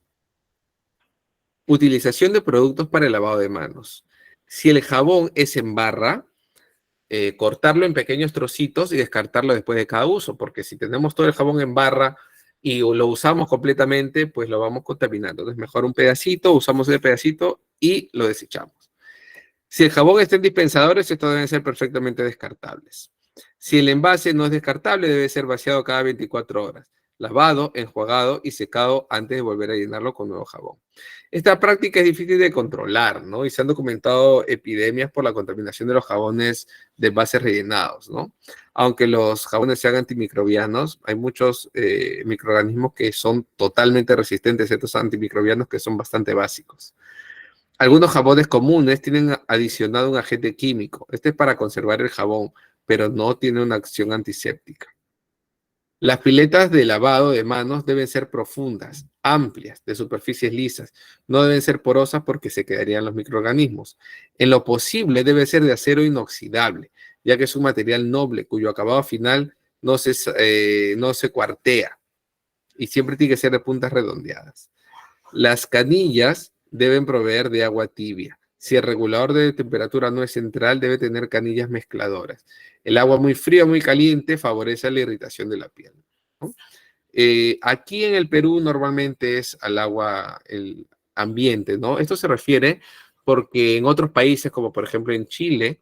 utilización de productos para el lavado de manos. Si el jabón es en barra, cortarlo en pequeños trocitos y descartarlo después de cada uso, porque si tenemos todo el jabón en barra y lo usamos completamente, pues lo vamos contaminando. Entonces, mejor un pedacito, usamos ese pedacito y lo desechamos. Si el jabón está en dispensadores, estos deben ser perfectamente descartables. Si el envase no es descartable, debe ser vaciado cada 24 horas, lavado, enjuagado y secado antes de volver a llenarlo con nuevo jabón. Esta práctica es difícil de controlar, ¿no? Y se han documentado epidemias por la contaminación de los jabones de envases rellenados, ¿no? Aunque los jabones sean antimicrobianos, hay muchos microorganismos que son totalmente resistentes a estos antimicrobianos que son bastante básicos. Algunos jabones comunes tienen adicionado un agente químico. Este es para conservar el jabón, pero no tiene una acción antiséptica. Las piletas de lavado de manos deben ser profundas, amplias, de superficies lisas. No deben ser porosas porque se quedarían los microorganismos. En lo posible debe ser de acero inoxidable, ya que es un material noble cuyo acabado final no se cuartea y siempre tiene que ser de puntas redondeadas. Las canillas deben proveer de agua tibia. Si el regulador de temperatura no es central, debe tener canillas mezcladoras. El agua muy fría o muy caliente favorece la irritación de la piel, ¿no? Aquí en el Perú normalmente es al agua, el ambiente, ¿no? Esto se refiere porque en otros países, como por ejemplo en Chile,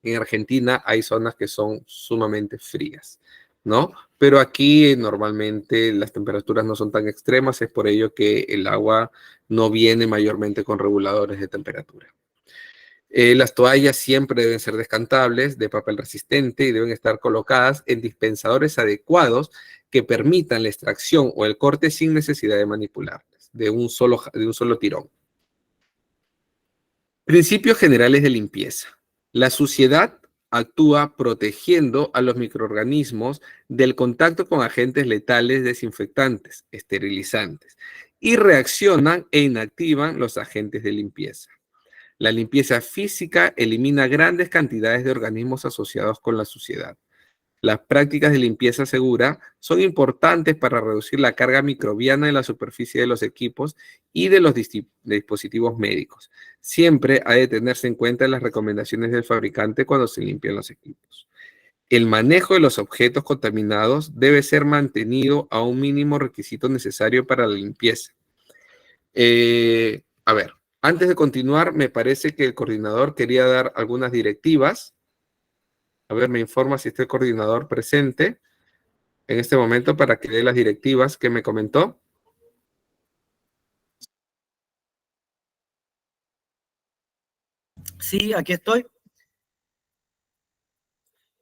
en Argentina, hay zonas que son sumamente frías. ¿no? Pero aquí normalmente las temperaturas no son tan extremas, es por ello que el agua no viene mayormente con reguladores de temperatura. Las toallas siempre deben ser descantables, de papel resistente y deben estar colocadas en dispensadores adecuados que permitan la extracción o el corte sin necesidad de manipularlas, de un solo tirón. Principios generales de limpieza. La suciedad actúa protegiendo a los microorganismos del contacto con agentes letales desinfectantes, esterilizantes, y reaccionan e inactivan los agentes de limpieza. La limpieza física elimina grandes cantidades de organismos asociados con la suciedad. Las prácticas de limpieza segura son importantes para reducir la carga microbiana en la superficie de los equipos y de los dispositivos médicos. Siempre ha de tenerse en cuenta las recomendaciones del fabricante cuando se limpian los equipos. El manejo de los objetos contaminados debe ser mantenido a un mínimo requisito necesario para la limpieza. A ver, antes de continuar, me parece que el coordinador quería dar algunas directivas. A ver, me informa si está el coordinador presente en este momento para que dé las directivas que me comentó. Sí, aquí estoy.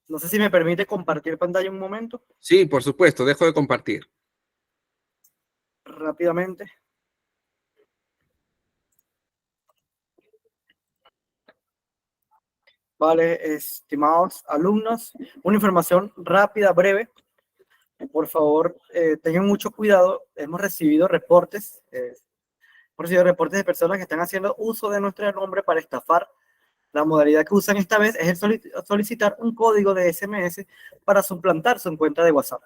No sé si me permite compartir pantalla un momento. Sí, por supuesto, dejo de compartir. Rápidamente. Vale, estimados alumnos, una información rápida, breve. Por favor, tengan mucho cuidado. Hemos recibido reportes de personas que están haciendo uso de nuestro nombre para estafar. La modalidad que usan esta vez es el solicitar un código de SMS para suplantar su cuenta de WhatsApp.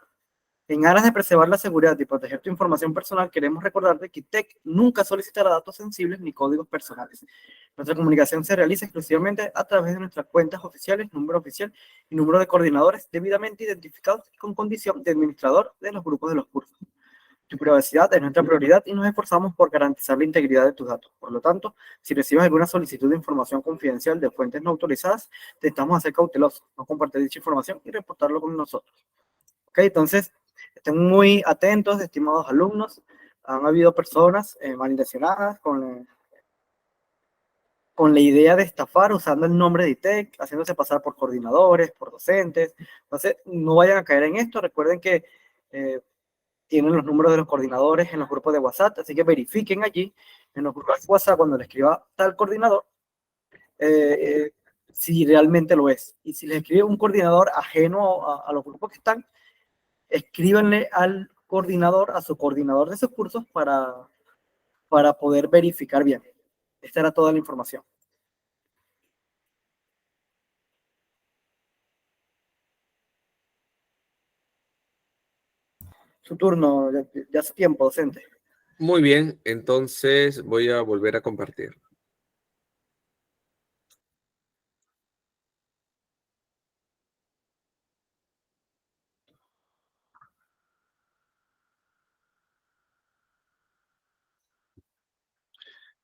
En aras de preservar la seguridad y proteger tu información personal, queremos recordarte que TEC nunca solicitará datos sensibles ni códigos personales. Nuestra comunicación se realiza exclusivamente a través de nuestras cuentas oficiales, número oficial y número de coordinadores debidamente identificados con condición de administrador de los grupos de los cursos. Tu privacidad es nuestra prioridad y nos esforzamos por garantizar la integridad de tus datos. Por lo tanto, si recibes alguna solicitud de información confidencial de fuentes no autorizadas, te estamos a ser cautelosos, no compartir dicha información y reportarlo con nosotros. Ok, entonces, estén muy atentos, estimados alumnos. Han habido personas malintencionadas con la idea de estafar usando el nombre de ITEC, haciéndose pasar por coordinadores, por docentes. Entonces, no vayan a caer en esto. Recuerden que tienen los números de los coordinadores en los grupos de WhatsApp, así que verifiquen allí en los grupos de WhatsApp cuando le escriba tal coordinador si realmente lo es. Y si les escribe un coordinador ajeno a los grupos que están, escríbanle al coordinador, a su coordinador de esos cursos para poder verificar bien. Esta era toda la información. Su turno, ya hace tiempo, docente. Muy bien, entonces voy a volver a compartir.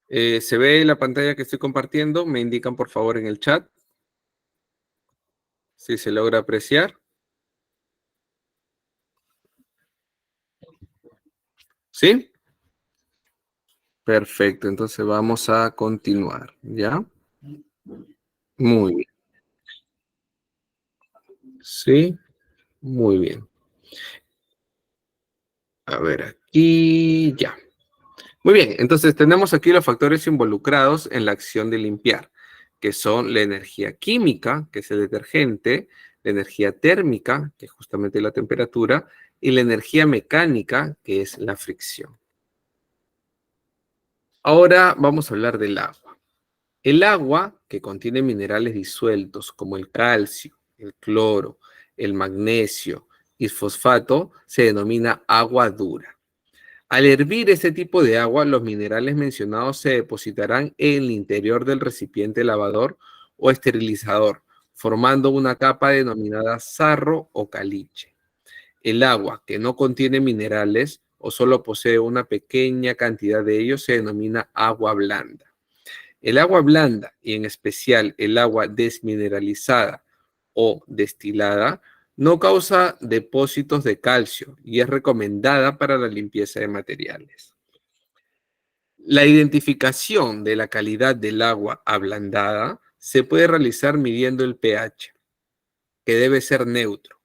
¿Se ve la pantalla que estoy compartiendo? Me indican por favor en el chat si se logra apreciar. ¿Sí? Perfecto, entonces vamos a continuar, ¿ya? Muy bien. Sí, muy bien. A ver, aquí ya. Muy bien, entonces tenemos aquí los factores involucrados en la acción de limpiar, que son la energía química, que es el detergente, la energía térmica, que es justamente la temperatura, y la energía mecánica, que es la fricción. Ahora vamos a hablar del agua. El agua, que contiene minerales disueltos como el calcio, el cloro, el magnesio y el fosfato, se denomina agua dura. Al hervir este tipo de agua, los minerales mencionados se depositarán en el interior del recipiente lavador o esterilizador, formando una capa denominada sarro o caliche. El agua que no contiene minerales o solo posee una pequeña cantidad de ellos se denomina agua blanda. El agua blanda y en especial el agua desmineralizada o destilada No causa depósitos de calcio y es recomendada para la limpieza de materiales. La identificación de la calidad del agua ablandada se puede realizar midiendo el pH, que debe ser neutro,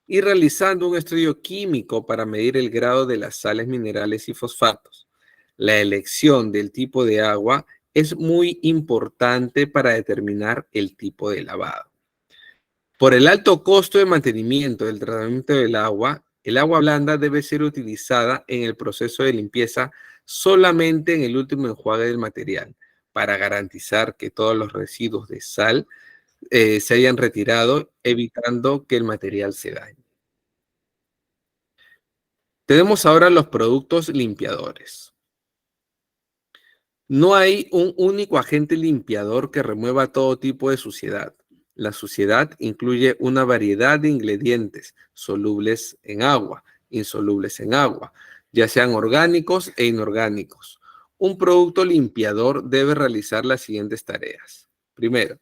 y realizando un estudio químico para medir el grado de las sales minerales y fosfatos. La elección del tipo de agua es muy importante para determinar el tipo de lavado. Por el alto costo de mantenimiento del tratamiento del agua, el agua blanda debe ser utilizada en el proceso de limpieza solamente en el último enjuague del material, para garantizar que todos los residuos de sal se hayan retirado, evitando que el material se dañe. Tenemos ahora los productos limpiadores. No hay un único agente limpiador que remueva todo tipo de suciedad. La suciedad incluye una variedad de ingredientes solubles en agua, insolubles en agua, ya sean orgánicos e inorgánicos. Un producto limpiador debe realizar las siguientes tareas. Primero,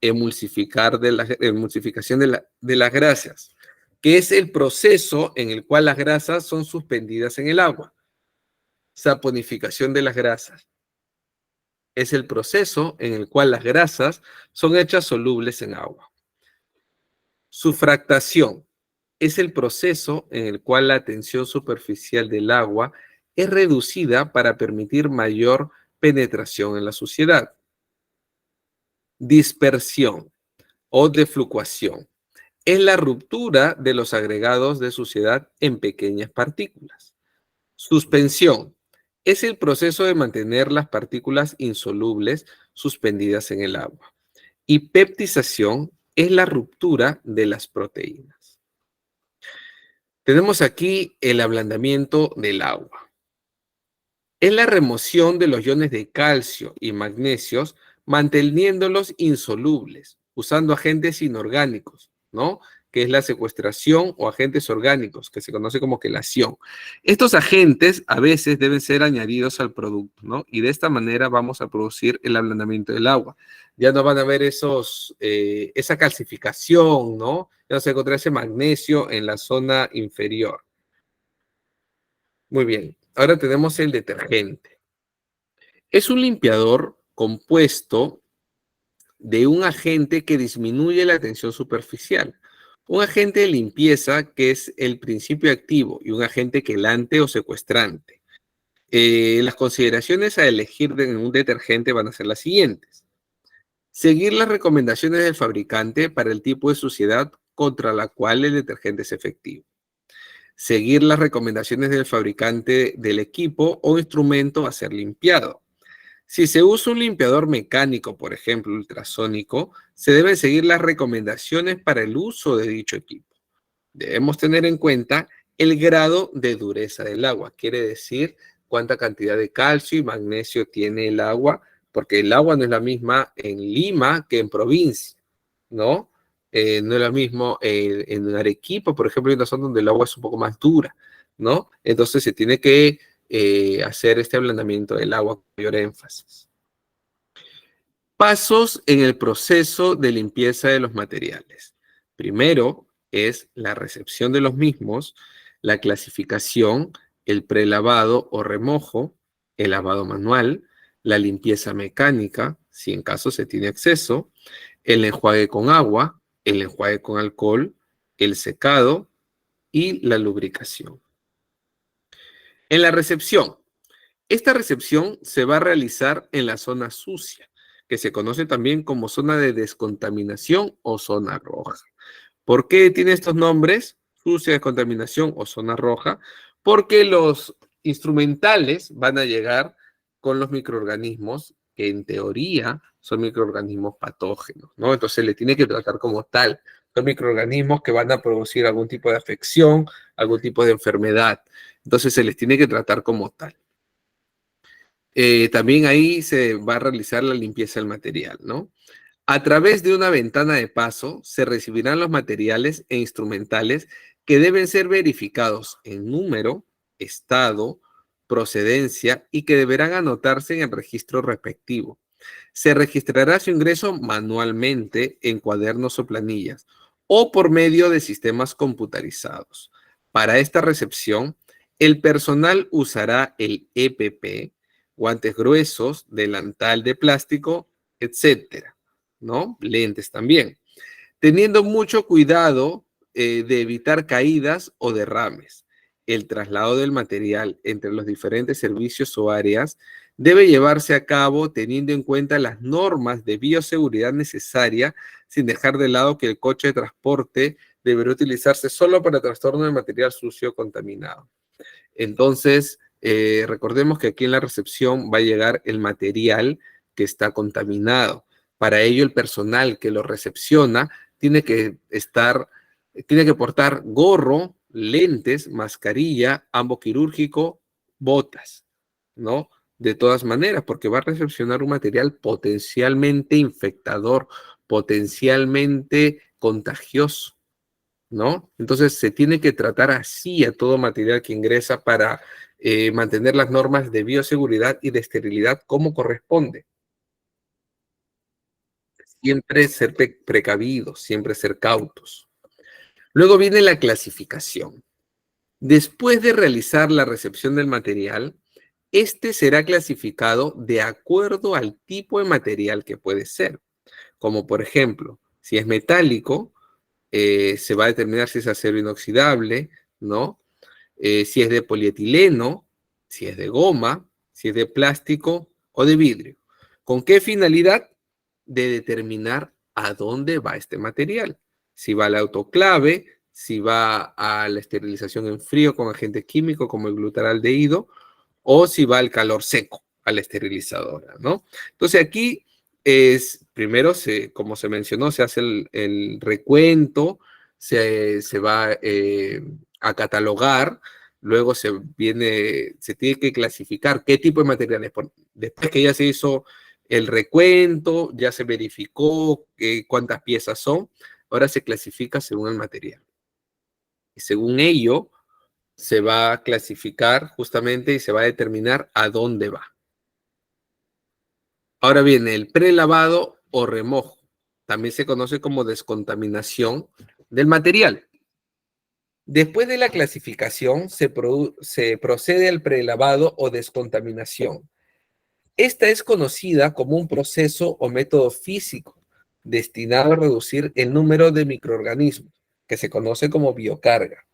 emulsificación de las grasas, que es el proceso en el cual las grasas son suspendidas en el agua. Saponificación de las grasas. Es el proceso en el cual las grasas son hechas solubles en agua. Sufractación es el proceso en el cual la tensión superficial del agua es reducida para permitir mayor penetración en la suciedad. Dispersión o deflucuación es la ruptura de los agregados de suciedad en pequeñas partículas. Suspensión es el proceso de mantener las partículas insolubles suspendidas en el agua. Y peptización es la ruptura de las proteínas. Tenemos aquí el ablandamiento del agua. Es la remoción de los iones de calcio y magnesios manteniéndolos insolubles, usando agentes inorgánicos, ¿no? Que es la secuestración, o agentes orgánicos, que se conoce como quelación. Estos agentes a veces deben ser añadidos al producto, ¿no? Y de esta manera vamos a producir el ablandamiento del agua. Ya no van a haber esa calcificación, ¿no? Ya no se encontrará ese magnesio en la zona inferior. Muy bien, ahora tenemos el detergente. Es un limpiador compuesto de un agente que disminuye la tensión superficial, un agente de limpieza que es el principio activo y un agente quelante o secuestrante. Las consideraciones a elegir en un detergente van a ser las siguientes. Seguir las recomendaciones del fabricante para el tipo de suciedad contra la cual el detergente es efectivo. Seguir las recomendaciones del fabricante del equipo o instrumento a ser limpiado. Si se usa un limpiador mecánico, por ejemplo, ultrasónico, se deben seguir las recomendaciones para el uso de dicho equipo. Debemos tener en cuenta el grado de dureza del agua, quiere decir cuánta cantidad de calcio y magnesio tiene el agua, porque el agua no es la misma en Lima que en provincia, ¿no? No es lo mismo en Arequipa, por ejemplo, hay una zona donde el agua es un poco más dura, ¿no? Entonces se tiene que hacer este ablandamiento del agua con mayor énfasis. Pasos en el proceso de limpieza de los materiales. Primero es la recepción de los mismos, la clasificación, el prelavado o remojo, el lavado manual, la limpieza mecánica, si en caso se tiene acceso, el enjuague con agua, el enjuague con alcohol, el secado y la lubricación. En la recepción, esta recepción se va a realizar en la zona sucia, que se conoce también como zona de descontaminación o zona roja. ¿Por qué tiene estos nombres? Sucia, descontaminación o zona roja. Porque los instrumentales van a llegar con los microorganismos que en teoría son microorganismos patógenos, ¿no? Entonces se le tiene que tratar como tal. Son microorganismos que van a producir algún tipo de afección, algún tipo de enfermedad. Entonces se les tiene que tratar como tal. También ahí se va a realizar la limpieza del material, ¿no? A través de una ventana de paso se recibirán los materiales e instrumentales que deben ser verificados en número, estado, procedencia y que deberán anotarse en el registro respectivo. Se registrará su ingreso manualmente en cuadernos o planillas o por medio de sistemas computarizados. Para esta recepción, el personal usará el EPP, guantes gruesos, delantal de plástico, etcétera, ¿no? Lentes también, teniendo mucho cuidado de evitar caídas o derrames. El traslado del material entre los diferentes servicios o áreas debe llevarse a cabo teniendo en cuenta las normas de bioseguridad necesarias, sin dejar de lado que el coche de transporte deberá utilizarse solo para trastorno de material sucio o contaminado. Entonces, recordemos que aquí en la recepción va a llegar el material que está contaminado. Para ello, el personal que lo recepciona tiene que portar gorro, lentes, mascarilla, ambo quirúrgico, botas, ¿no? De todas maneras, porque va a recepcionar un material potencialmente infectador, potencialmente contagioso, ¿no? Entonces se tiene que tratar así a todo material que ingresa para mantener las normas de bioseguridad y de esterilidad como corresponde. Siempre ser precavidos, siempre ser cautos. Luego viene la clasificación. Después de realizar la recepción del material, este será clasificado de acuerdo al tipo de material que puede ser. Como por ejemplo, si es metálico, se va a determinar si es acero inoxidable, ¿no? Si es de polietileno, si es de goma, si es de plástico o de vidrio. ¿Con qué finalidad? De determinar a dónde va este material. Si va al autoclave, si va a la esterilización en frío con agentes químicos como el glutaraldehído, o si va al calor seco, a la esterilizadora, ¿no? Entonces aquí primero, como se mencionó, se hace el recuento, se va a catalogar, luego se tiene que clasificar qué tipo de materiales. Después que ya se hizo el recuento, ya se verificó cuántas piezas son, ahora se clasifica según el material. Y según ello, se va a clasificar justamente y se va a determinar a dónde va. Ahora viene el prelavado o remojo. También se conoce como descontaminación del material. Después de la clasificación, se procede al prelavado o descontaminación. Esta es conocida como un proceso o método físico destinado a reducir el número de microorganismos, que se conoce como biocarga,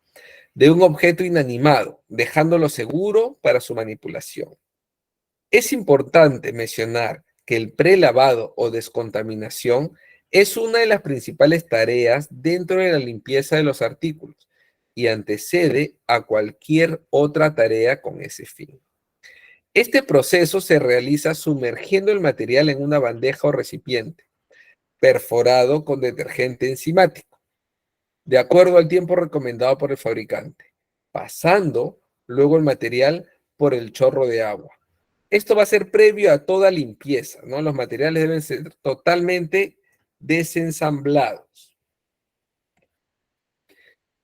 de un objeto inanimado, dejándolo seguro para su manipulación. Es importante mencionar que el prelavado o descontaminación es una de las principales tareas dentro de la limpieza de los artículos y antecede a cualquier otra tarea con ese fin. Este proceso se realiza sumergiendo el material en una bandeja o recipiente, perforado con detergente enzimático, de acuerdo al tiempo recomendado por el fabricante, pasando luego el material por el chorro de agua. Esto va a ser previo a toda limpieza, ¿no? Los materiales deben ser totalmente desensamblados.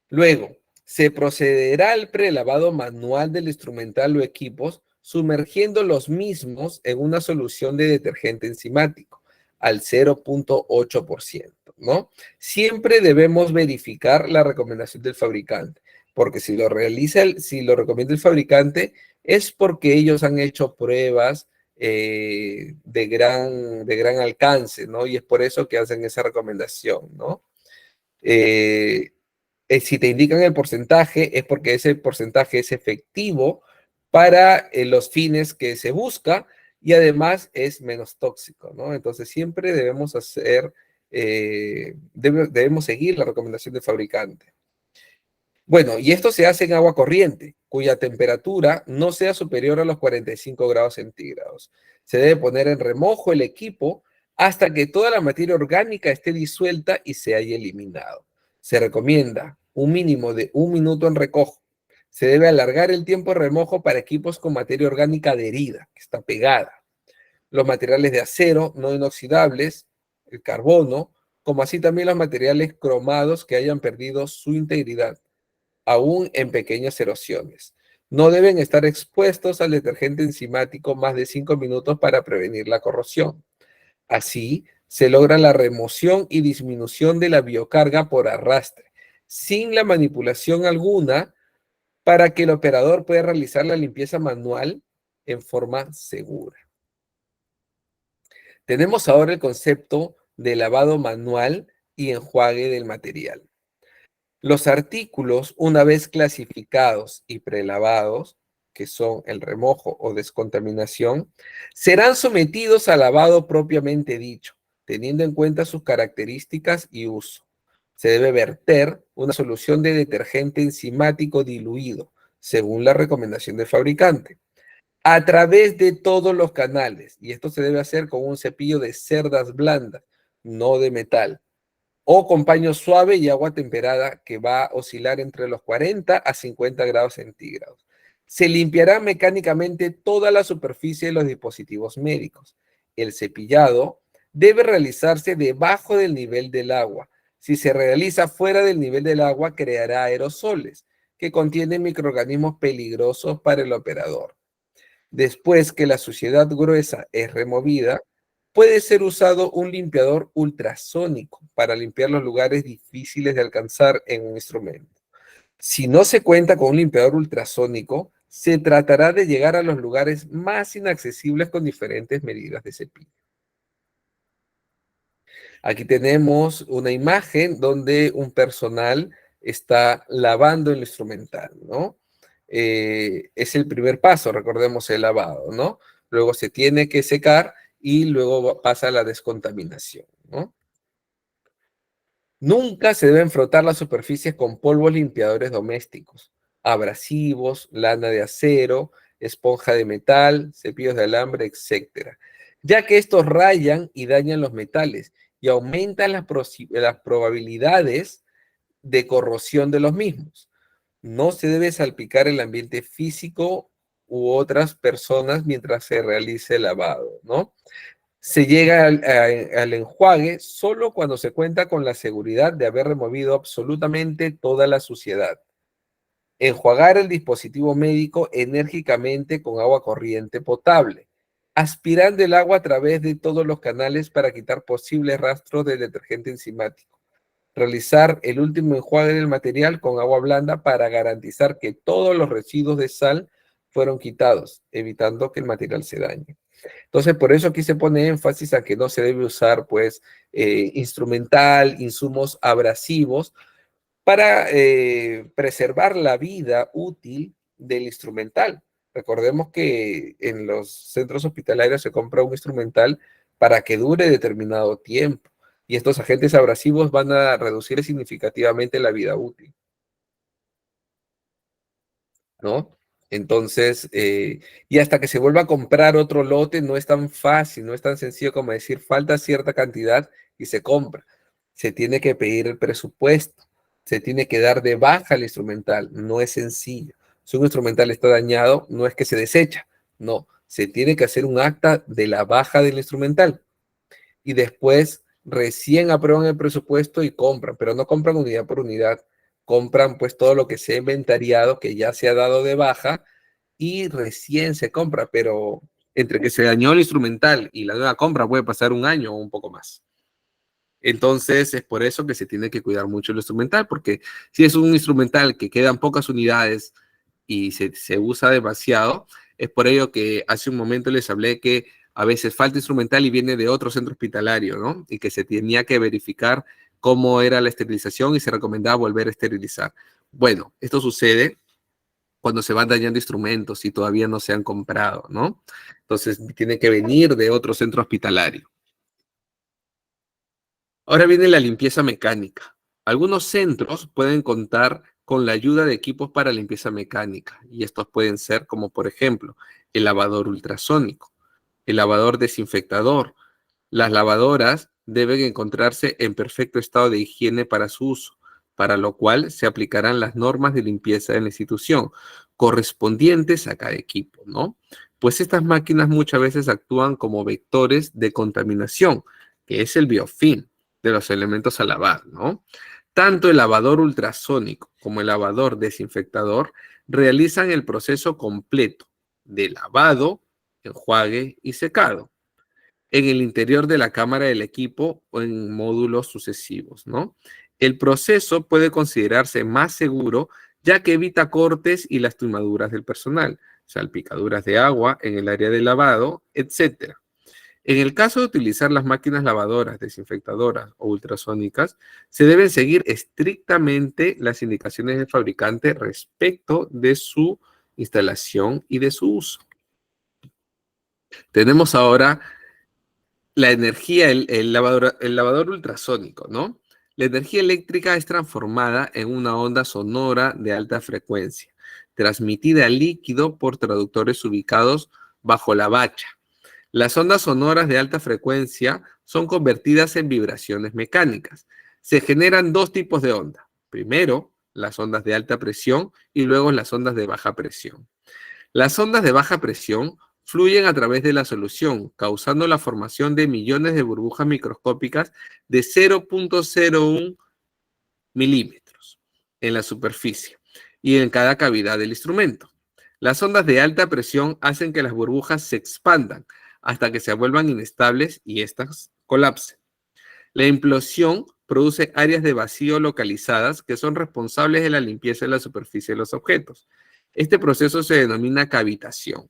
Luego, se procederá al prelavado manual del instrumental o equipos, sumergiendo los mismos en una solución de detergente enzimático al 0.8%, ¿no? Siempre debemos verificar la recomendación del fabricante, porque si lo recomienda el fabricante, es porque ellos han hecho pruebas de gran alcance, ¿no? Y es por eso que hacen esa recomendación, ¿no? Si te indican el porcentaje, es porque ese porcentaje es efectivo para los fines que se busca y además es menos tóxico, ¿no? Entonces siempre debemos debemos seguir la recomendación del fabricante. Bueno, y esto se hace en agua corriente, cuya temperatura no sea superior a los 45 grados centígrados. Se debe poner en remojo el equipo hasta que toda la materia orgánica esté disuelta y se haya eliminado. Se recomienda un mínimo de 1 minuto en recojo. Se debe alargar el tiempo de remojo para equipos con materia orgánica adherida, que está pegada. Los materiales de acero no inoxidables, el carbono, como así también los materiales cromados que hayan perdido su integridad, aún en pequeñas erosiones. No deben estar expuestos al detergente enzimático más de 5 minutos para prevenir la corrosión. Así, Se logra la remoción y disminución de la biocarga por arrastre, sin la manipulación alguna, para que el operador pueda realizar la limpieza manual en forma segura. Tenemos ahora el concepto de lavado manual y enjuague del material. Los artículos, una vez clasificados y prelavados, que son el remojo o descontaminación, serán sometidos a lavado propiamente dicho, teniendo en cuenta sus características y uso. Se debe verter una solución de detergente enzimático diluido, según la recomendación del fabricante, a través de todos los canales, y esto se debe hacer con un cepillo de cerdas blandas, no de metal, o con paño suave y agua temperada que va a oscilar entre los 40 a 50 grados centígrados. Se limpiará mecánicamente toda la superficie de los dispositivos médicos. El cepillado debe realizarse debajo del nivel del agua. Si se realiza fuera del nivel del agua, creará aerosoles que contienen microorganismos peligrosos para el operador. Después que la suciedad gruesa es removida, puede ser usado un limpiador ultrasónico para limpiar los lugares difíciles de alcanzar en un instrumento. Si no se cuenta con un limpiador ultrasónico, se tratará de llegar a los lugares más inaccesibles con diferentes medidas de cepillo. Aquí tenemos una imagen donde un personal está lavando el instrumental, ¿no? Es el primer paso, recordemos el lavado, ¿no? Luego se tiene que secar y luego pasa a la descontaminación, ¿no? Nunca se deben frotar las superficies con polvos limpiadores domésticos, abrasivos, lana de acero, esponja de metal, cepillos de alambre, etcétera, ya que estos rayan y dañan los metales y aumentan las probabilidades de corrosión de los mismos. No se debe salpicar el ambiente físico u otras personas mientras se realice el lavado, ¿no? Se llega al enjuague solo cuando se cuenta con la seguridad de haber removido absolutamente toda la suciedad. Enjuagar el dispositivo médico enérgicamente con agua corriente potable, aspirando el agua a través de todos los canales para quitar posibles rastros de detergente enzimático. Realizar el último enjuague del material con agua blanda para garantizar que todos los residuos de sal fueron quitados, evitando que el material se dañe. Entonces, por eso aquí se pone énfasis a que no se debe usar, pues, instrumental, insumos abrasivos para preservar la vida útil del instrumental. Recordemos que en los centros hospitalarios se compra un instrumental para que dure determinado tiempo y estos agentes abrasivos van a reducir significativamente la vida útil, ¿no? Entonces, y hasta que se vuelva a comprar otro lote, no es tan fácil, no es tan sencillo como decir, falta cierta cantidad y se compra. Se tiene que pedir el presupuesto, se tiene que dar de baja el instrumental, no es sencillo. Si un instrumental está dañado, no es que se desecha, no, se tiene que hacer un acta de la baja del instrumental y después recién aprueban el presupuesto y compran, pero no compran unidad por unidad, compran pues todo lo que se ha inventariado, que ya se ha dado de baja y recién se compra, pero entre que se dañó el instrumental y la nueva compra puede pasar un año o un poco más. Entonces es por eso que se tiene que cuidar mucho el instrumental, porque si es un instrumental que quedan pocas unidades y se usa demasiado, es por ello que hace un momento les hablé que a veces falta instrumental y viene de otro centro hospitalario, ¿no? Y que se tenía que verificar cómo era la esterilización y se recomendaba volver a esterilizar. Bueno, esto sucede cuando se van dañando instrumentos y todavía no se han comprado, ¿no? Entonces tiene que venir de otro centro hospitalario. Ahora viene la limpieza mecánica. Algunos centros pueden contar con la ayuda de equipos para limpieza mecánica y estos pueden ser como por ejemplo el lavador ultrasónico, el lavador desinfectador. Las lavadoras deben encontrarse en perfecto estado de higiene para su uso, para lo cual se aplicarán las normas de limpieza de la institución correspondientes a cada equipo, ¿no? Pues estas máquinas muchas veces actúan como vectores de contaminación, que es el biofilm de los elementos a lavar, ¿no? Tanto el lavador ultrasónico como el lavador desinfectador realizan el proceso completo de lavado, enjuague y secado. en el interior de la cámara del equipo o en módulos sucesivos, ¿no? El proceso puede considerarse más seguro ya que evita cortes y lastimaduras del personal, salpicaduras de agua en el área de lavado, etc. En el caso de utilizar las máquinas lavadoras, desinfectadoras o ultrasónicas, se deben seguir estrictamente las indicaciones del fabricante respecto de su instalación y de su uso. Tenemos ahora la energía, el lavador ultrasónico, ¿no? La energía eléctrica es transformada en una onda sonora de alta frecuencia, transmitida al líquido por traductores ubicados bajo la bacha. Las ondas sonoras de alta frecuencia son convertidas en vibraciones mecánicas. Se generan dos tipos de onda. Primero, las ondas de alta presión y luego las ondas de baja presión. Las ondas de baja presión fluyen a través de la solución, causando la formación de millones de burbujas microscópicas de 0.01 milímetros en la superficie y en cada cavidad del instrumento. Las ondas de alta presión hacen que las burbujas se expandan hasta que se vuelvan inestables y éstas colapsen. La implosión produce áreas de vacío localizadas que son responsables de la limpieza de la superficie de los objetos. Este proceso se denomina cavitación.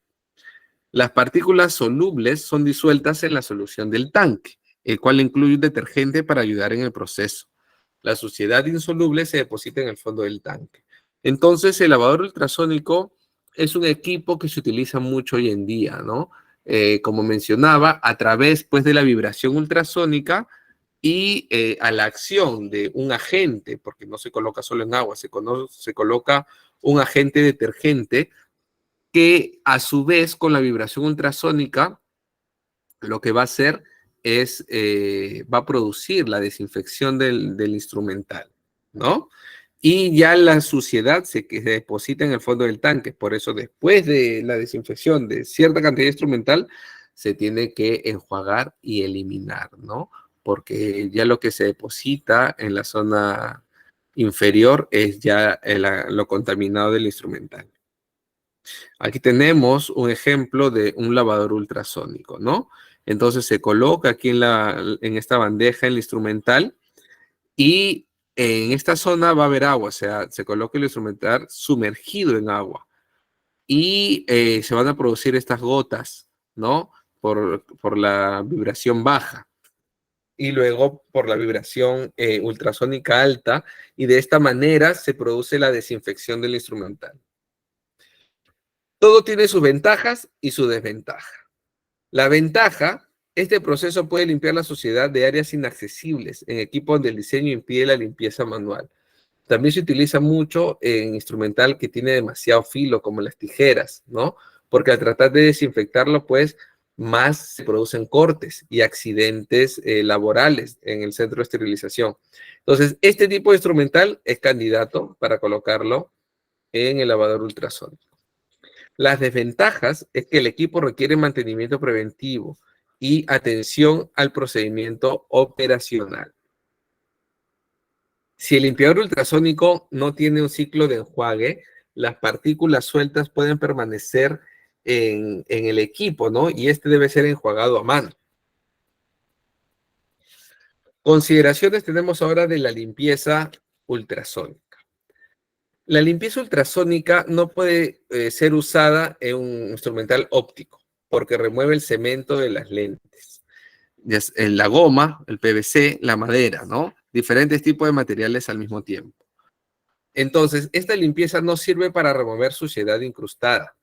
Las partículas solubles son disueltas en la solución del tanque, el cual incluye un detergente para ayudar en el proceso. La suciedad insoluble se deposita en el fondo del tanque. Entonces, el lavador ultrasónico es un equipo que se utiliza mucho hoy en día, ¿no? Como mencionaba, a través pues, de la vibración ultrasónica y a la acción de un agente, porque no se coloca solo en agua, se coloca un agente detergente que a su vez con la vibración ultrasónica lo que va a hacer es, va a producir la desinfección del instrumental, ¿no? Y ya la suciedad que se deposita en el fondo del tanque. Por eso después de la desinfección de cierta cantidad instrumental, se tiene que enjuagar y eliminar, ¿no? Porque ya lo que se deposita en la zona inferior es ya lo contaminado del instrumental. Aquí tenemos un ejemplo de un lavador ultrasónico, ¿no? Entonces se coloca aquí en esta bandeja el instrumental y en esta zona va a haber agua, o sea, se coloca el instrumental sumergido en agua y se van a producir estas gotas, ¿no? Por la vibración baja y luego por la vibración ultrasónica alta y de esta manera se produce la desinfección del instrumental. Todo tiene sus ventajas y su desventaja. La ventaja, este proceso puede limpiar la suciedad de áreas inaccesibles en equipos donde el diseño impide la limpieza manual. También se utiliza mucho en instrumental que tiene demasiado filo, como las tijeras, ¿no? Porque al tratar de desinfectarlo, pues, más se producen cortes y accidentes laborales en el centro de esterilización. Entonces, este tipo de instrumental es candidato para colocarlo en el lavador ultrasónico. Las desventajas es que el equipo requiere mantenimiento preventivo y atención al procedimiento operacional. Si el limpiador ultrasónico no tiene un ciclo de enjuague, las partículas sueltas pueden permanecer en el equipo, ¿no? Y este debe ser enjuagado a mano. Consideraciones tenemos ahora de la limpieza ultrasónica. La limpieza ultrasónica no puede ser usada en un instrumental óptico porque remueve el cemento de las lentes. La goma, el PVC, la madera, ¿no? Diferentes tipos de materiales al mismo tiempo. Entonces, esta limpieza no sirve para remover suciedad incrustada.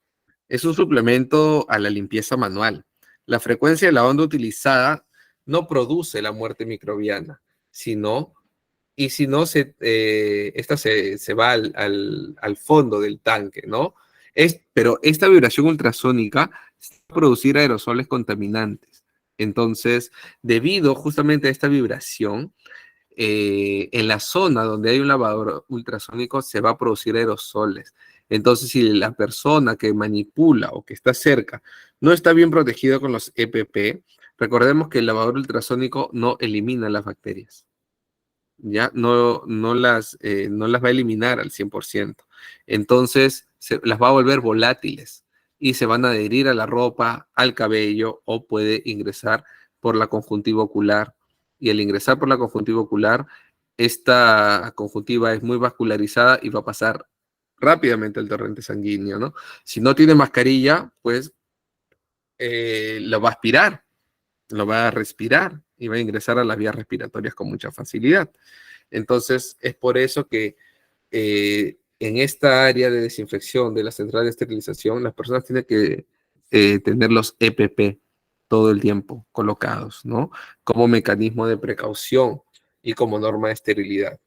Es un suplemento a la limpieza manual. La frecuencia de la onda utilizada no produce la muerte microbiana, sino esta se va al fondo del tanque, ¿no? Pero esta vibración ultrasónica va a producir aerosoles contaminantes. Entonces, debido justamente a esta vibración, en la zona donde hay un lavador ultrasónico se va a producir aerosoles. Entonces, si la persona que manipula o que está cerca no está bien protegida con los EPP, recordemos que el lavador ultrasónico no elimina las bacterias. Ya no las va a eliminar al 100%. Entonces, las va a volver volátiles y se van a adherir a la ropa, al cabello o puede ingresar por la conjuntiva ocular. Y al ingresar por la conjuntiva ocular, esta conjuntiva es muy vascularizada y va a pasar rápidamente el torrente sanguíneo, ¿no? Si no tiene mascarilla, pues lo va a aspirar, lo va a respirar y va a ingresar a las vías respiratorias con mucha facilidad. Entonces, es por eso que en esta área de desinfección de la central de esterilización, las personas tienen que tener los EPP todo el tiempo colocados, ¿no? Como mecanismo de precaución y como norma de esterilidad.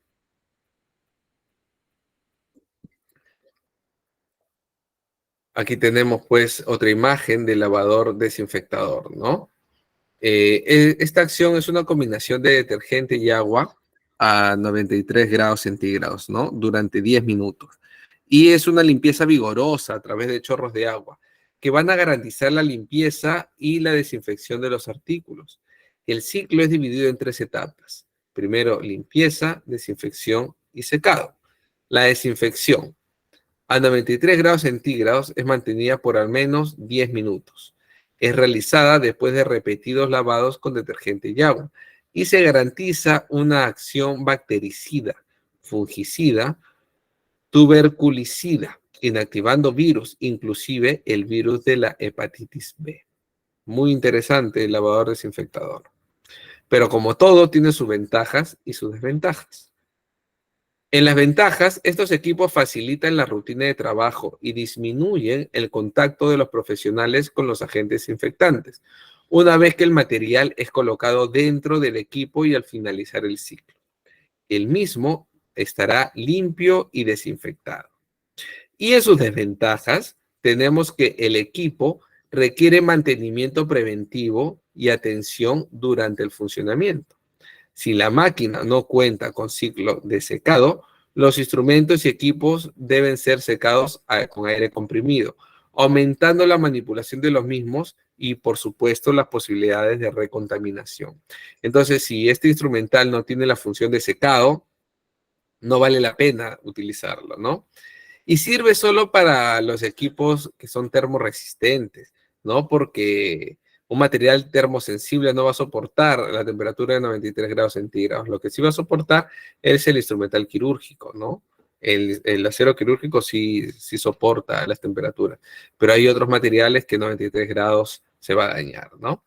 Aquí tenemos pues otra imagen del lavador desinfectador, ¿no? Esta acción es una combinación de detergente y agua a 93 grados centígrados, ¿no? Durante 10 minutos. Y es una limpieza vigorosa a través de chorros de agua que van a garantizar la limpieza y la desinfección de los artículos. El ciclo es dividido en 3 etapas. Primero, limpieza, desinfección y secado. La desinfección a 93 grados centígrados es mantenida por al menos 10 minutos. Es realizada después de repetidos lavados con detergente y agua y se garantiza una acción bactericida, fungicida, tuberculicida, inactivando virus, inclusive el virus de la hepatitis B. Muy interesante el lavador desinfectador. Pero como todo, tiene sus ventajas y sus desventajas. En las ventajas, estos equipos facilitan la rutina de trabajo y disminuyen el contacto de los profesionales con los agentes infectantes, una vez que el material es colocado dentro del equipo y al finalizar el ciclo. El mismo estará limpio y desinfectado. Y en sus desventajas, tenemos que el equipo requiere mantenimiento preventivo y atención durante el funcionamiento. Si la máquina no cuenta con ciclo de secado, los instrumentos y equipos deben ser secados con aire comprimido, aumentando la manipulación de los mismos y, por supuesto, las posibilidades de recontaminación. Entonces, si este instrumental no tiene la función de secado, no vale la pena utilizarlo, ¿no? Y sirve solo para los equipos que son termorresistentes, ¿no? Porque un material termosensible no va a soportar la temperatura de 93 grados centígrados. Lo que sí va a soportar es el instrumental quirúrgico, ¿no? El acero quirúrgico sí soporta las temperaturas, pero hay otros materiales que 93 grados se va a dañar, ¿no?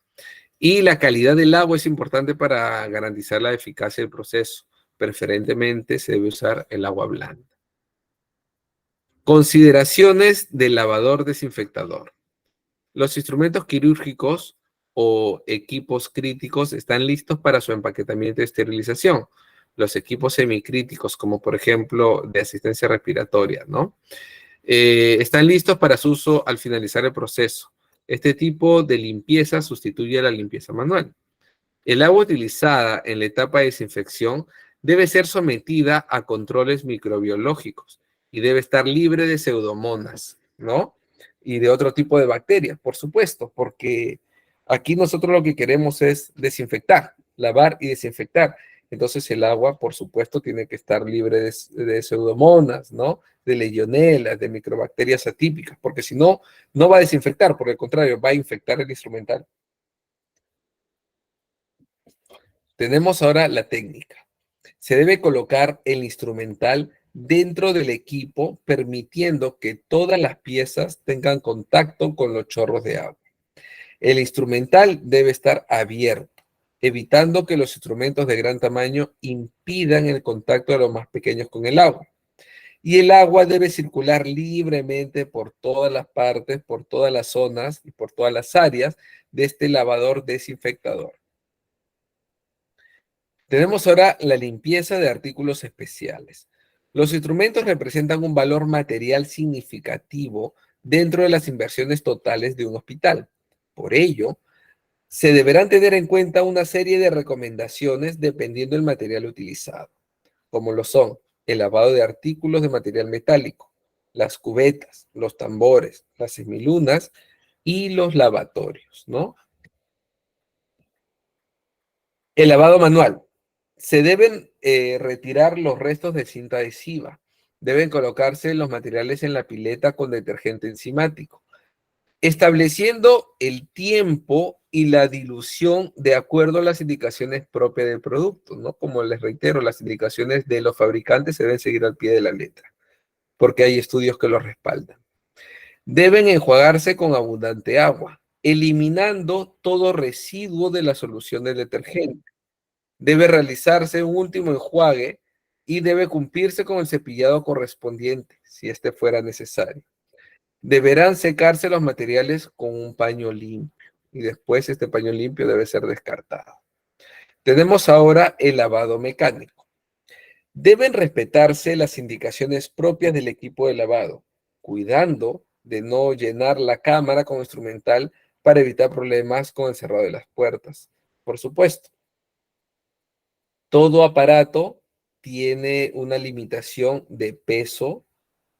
Y la calidad del agua es importante para garantizar la eficacia del proceso. Preferentemente se debe usar el agua blanda. Consideraciones del lavador desinfectador. Los instrumentos quirúrgicos o equipos críticos están listos para su empaquetamiento y esterilización. Los equipos semicríticos, como por ejemplo de asistencia respiratoria, ¿no? Están listos para su uso al finalizar el proceso. Este tipo de limpieza sustituye a la limpieza manual. El agua utilizada en la etapa de desinfección debe ser sometida a controles microbiológicos y debe estar libre de pseudomonas, ¿no? Y de otro tipo de bacterias, por supuesto, porque aquí nosotros lo que queremos es desinfectar, lavar y desinfectar. Entonces el agua, por supuesto, tiene que estar libre de pseudomonas, ¿no? De legionelas, de microbacterias atípicas, porque si no, no va a desinfectar, por el contrario, va a infectar el instrumental. Tenemos ahora la técnica. Se debe colocar el instrumental dentro del equipo, permitiendo que todas las piezas tengan contacto con los chorros de agua. El instrumental debe estar abierto, evitando que los instrumentos de gran tamaño impidan el contacto de los más pequeños con el agua. Y el agua debe circular libremente por todas las partes, por todas las zonas y por todas las áreas de este lavador desinfectador. Tenemos ahora la limpieza de artículos especiales. Los instrumentos representan un valor material significativo dentro de las inversiones totales de un hospital. Por ello, se deberán tener en cuenta una serie de recomendaciones dependiendo del material utilizado, como lo son el lavado de artículos de material metálico, las cubetas, los tambores, las semilunas y los lavatorios, ¿no? El lavado manual. Se deben retirar los restos de cinta adhesiva. Deben colocarse los materiales en la pileta con detergente enzimático. estableciendo el tiempo y la dilución de acuerdo a las indicaciones propias del producto, ¿no? Como les reitero, las indicaciones de los fabricantes se deben seguir al pie de la letra, porque hay estudios que lo respaldan. Deben enjuagarse con abundante agua, eliminando todo residuo de la solución del detergente. Debe realizarse un último enjuague y debe cumplirse con el cepillado correspondiente, si este fuera necesario. Deberán secarse los materiales con un paño limpio y después este paño limpio debe ser descartado. Tenemos ahora el lavado mecánico. Deben respetarse las indicaciones propias del equipo de lavado, cuidando de no llenar la cámara con instrumental para evitar problemas con el cerrado de las puertas. Por supuesto, todo aparato tiene una limitación de peso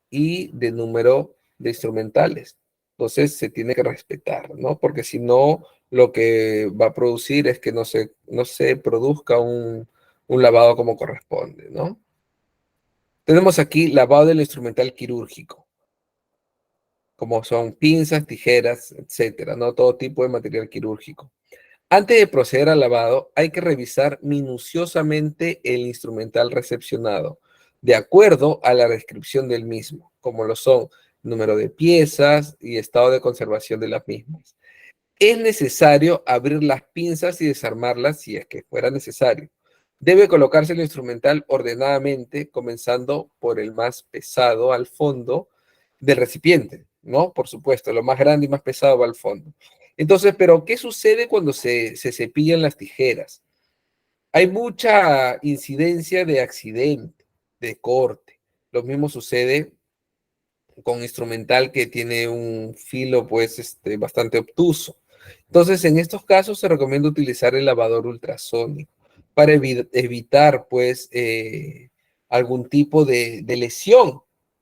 y de número de instrumentales. Entonces se tiene que respetar, ¿no? Porque si no, lo que va a producir es que no se produzca un lavado como corresponde, ¿no? Tenemos aquí lavado del instrumental quirúrgico, como son pinzas, tijeras, etcétera, ¿no? Todo tipo de material quirúrgico. Antes de proceder al lavado, hay que revisar minuciosamente el instrumental recepcionado, de acuerdo a la descripción del mismo, como lo son número de piezas y estado de conservación de las mismas. Es necesario abrir las pinzas y desarmarlas si es que fuera necesario. Debe colocarse el instrumental ordenadamente, comenzando por el más pesado al fondo del recipiente, ¿no? Por supuesto, lo más grande y más pesado va al fondo. Entonces, ¿pero qué sucede cuando se cepillan las tijeras? Hay mucha incidencia de accidente, de corte. Lo mismo sucede con instrumental que tiene un filo, pues, bastante obtuso. Entonces, en estos casos se recomienda utilizar el lavador ultrasónico para evitar, pues, algún tipo de lesión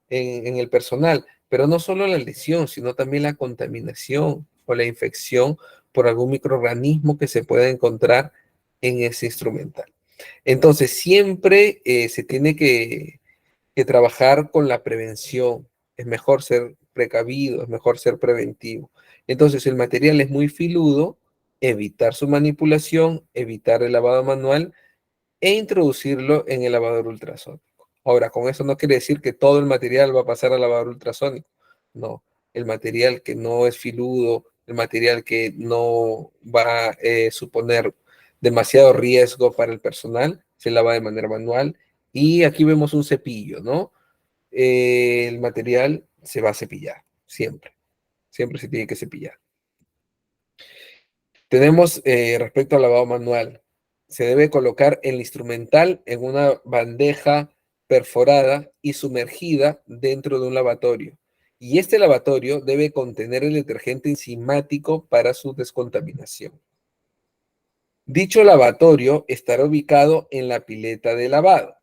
en el personal, pero no solo la lesión, sino también la contaminación o la infección por algún microorganismo que se pueda encontrar en ese instrumental. Entonces, siempre se tiene que trabajar con la prevención. Es mejor ser precavido, es mejor ser preventivo. Entonces, si el material es muy filudo, evitar su manipulación, evitar el lavado manual e introducirlo en el lavador ultrasónico. Ahora, con eso no quiere decir que todo el material va a pasar al lavador ultrasónico. No, el material que no es filudo, el material que no va a suponer demasiado riesgo para el personal, se lava de manera manual. Y aquí vemos un cepillo, ¿no? El material se va a cepillar, siempre. Siempre se tiene que cepillar. Tenemos respecto al lavado manual, se debe colocar el instrumental en una bandeja perforada y sumergida dentro de un lavatorio. Y este lavatorio debe contener el detergente enzimático para su descontaminación. Dicho lavatorio estará ubicado en la pileta de lavado.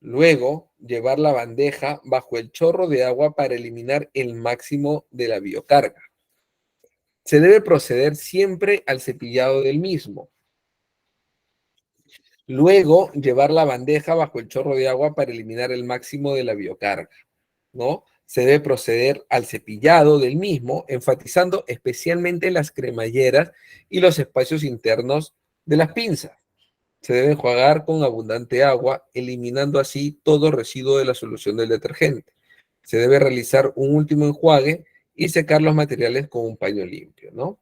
Luego, llevar la bandeja bajo el chorro de agua para eliminar el máximo de la biocarga. Se debe proceder siempre al cepillado del mismo. Luego, llevar la bandeja bajo el chorro de agua para eliminar el máximo de la biocarga, ¿no? Se debe proceder al cepillado del mismo, enfatizando especialmente las cremalleras y los espacios internos de las pinzas. Se debe enjuagar con abundante agua, eliminando así todo residuo de la solución del detergente. Se debe realizar un último enjuague y secar los materiales con un paño limpio, ¿no?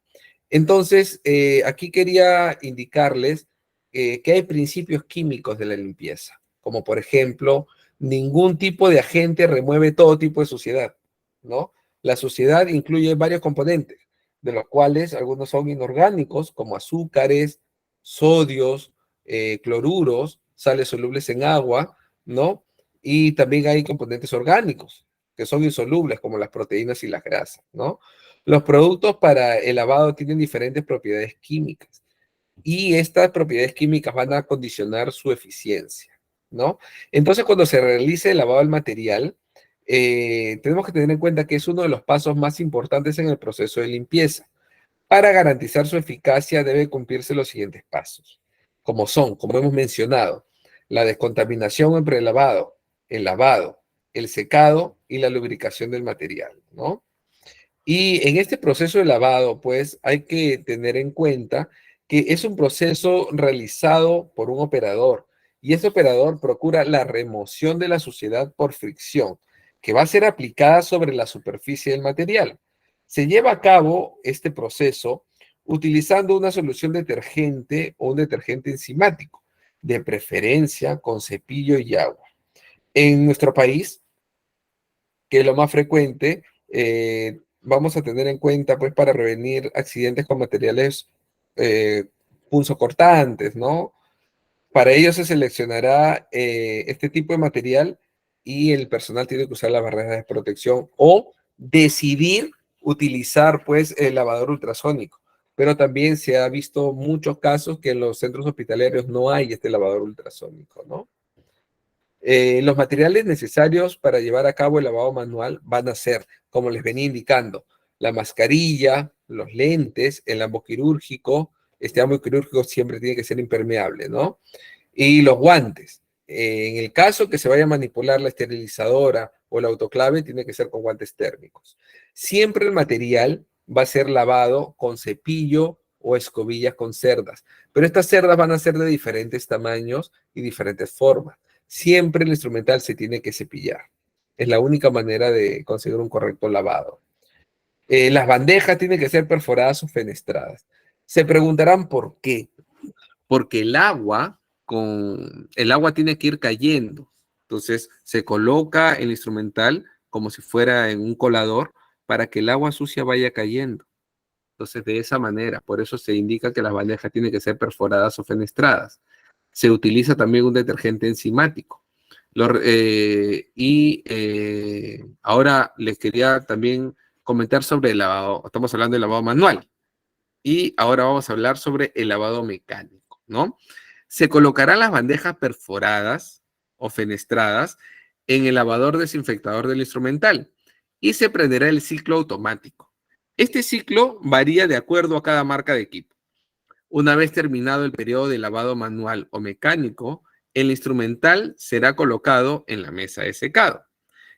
Entonces, aquí quería indicarles que hay principios químicos de la limpieza, como por ejemplo, ningún tipo de agente remueve todo tipo de suciedad, ¿no? La suciedad incluye varios componentes, de los cuales algunos son inorgánicos, como azúcares, sodios, cloruros, sales solubles en agua, ¿no? Y también hay componentes orgánicos, que son insolubles, como las proteínas y las grasas, ¿no? Los productos para el lavado tienen diferentes propiedades químicas y estas propiedades químicas van a condicionar su eficiencia, ¿no? Entonces, cuando se realice el lavado del material, tenemos que tener en cuenta que es uno de los pasos más importantes en el proceso de limpieza. Para garantizar su eficacia debe cumplirse los siguientes pasos, como hemos mencionado, la descontaminación en prelavado, el lavado, el secado y la lubricación del material, ¿no? Y en este proceso de lavado, pues hay que tener en cuenta que es un proceso realizado por un operador y ese operador procura la remoción de la suciedad por fricción, que va a ser aplicada sobre la superficie del material. Se lleva a cabo este proceso utilizando una solución detergente o un detergente enzimático, de preferencia con cepillo y agua. En nuestro país, que es lo más frecuente, vamos a tener en cuenta, pues, para prevenir accidentes con materiales eh, punzocortantes, ¿no? Para ello se seleccionará este tipo de material y el personal tiene que usar las barreras de protección o decidir utilizar, pues, el lavador ultrasónico. Pero también se ha visto muchos casos que en los centros hospitalarios no hay este lavador ultrasónico, ¿no? Los materiales necesarios para llevar a cabo el lavado manual van a ser, como les venía indicando, la mascarilla, los lentes, el ambo quirúrgico. Este ambo quirúrgico siempre tiene que ser impermeable, ¿no? Y los guantes. En el caso que se vaya a manipular la esterilizadora o el autoclave, tiene que ser con guantes térmicos. Siempre el material va a ser lavado con cepillo o escobillas con cerdas, pero estas cerdas van a ser de diferentes tamaños y diferentes formas. Siempre el instrumental se tiene que cepillar. Es la única manera de conseguir un correcto lavado. Las bandejas tienen que ser perforadas o fenestradas. Se preguntarán por qué. Porque el agua tiene que ir cayendo. Entonces se coloca el instrumental como si fuera en un colador para que el agua sucia vaya cayendo. Entonces, de esa manera, por eso se indica que las bandejas tienen que ser perforadas o fenestradas. Se utiliza también un detergente enzimático. Ahora les quería también comentar sobre el lavado. Estamos hablando del lavado manual. Y ahora vamos a hablar sobre el lavado mecánico, ¿no? Se colocarán las bandejas perforadas o fenestradas en el lavador desinfectador del instrumental y se prenderá el ciclo automático. Este ciclo varía de acuerdo a cada marca de equipo. Una vez terminado el periodo de lavado manual o mecánico, el instrumental será colocado en la mesa de secado.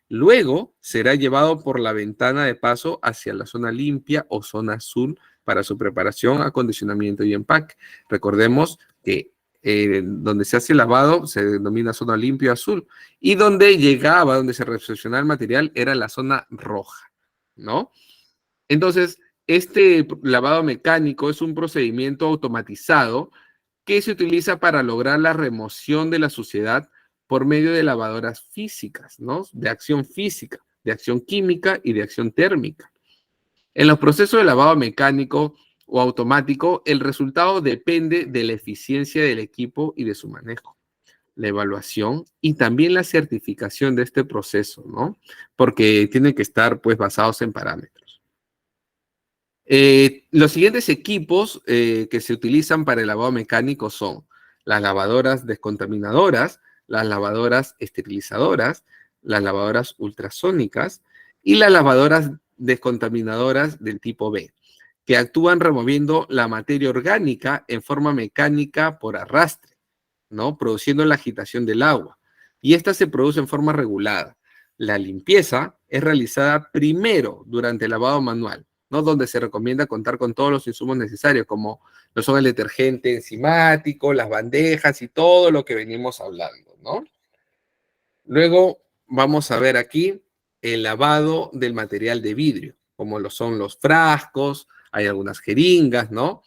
Luego será llevado por la ventana de paso hacia la zona limpia o zona azul para su preparación, acondicionamiento y empaque. Recordemos que donde se hace el lavado se denomina zona limpia azul y donde se recepcionaba el material era la zona roja, ¿no? Entonces, este lavado mecánico es un procedimiento automatizado que se utiliza para lograr la remoción de la suciedad por medio de lavadoras físicas, ¿no? De acción física, de acción química y de acción térmica. En los procesos de lavado mecánico o automático, el resultado depende de la eficiencia del equipo y de su manejo, la evaluación y también la certificación de este proceso, ¿no? Porque tienen que estar, pues, basados en parámetros. Los siguientes equipos que se utilizan para el lavado mecánico son las lavadoras descontaminadoras, las lavadoras esterilizadoras, las lavadoras ultrasónicas y las lavadoras descontaminadoras del tipo B, que actúan removiendo la materia orgánica en forma mecánica por arrastre, ¿no? Produciendo la agitación del agua. Y esta se produce en forma regulada. La limpieza es realizada primero durante el lavado manual, ¿no? Donde se recomienda contar con todos los insumos necesarios, como lo son el detergente enzimático, las bandejas y todo lo que venimos hablando, ¿no? Luego vamos a ver aquí el lavado del material de vidrio, como lo son los frascos, hay algunas jeringas, ¿no?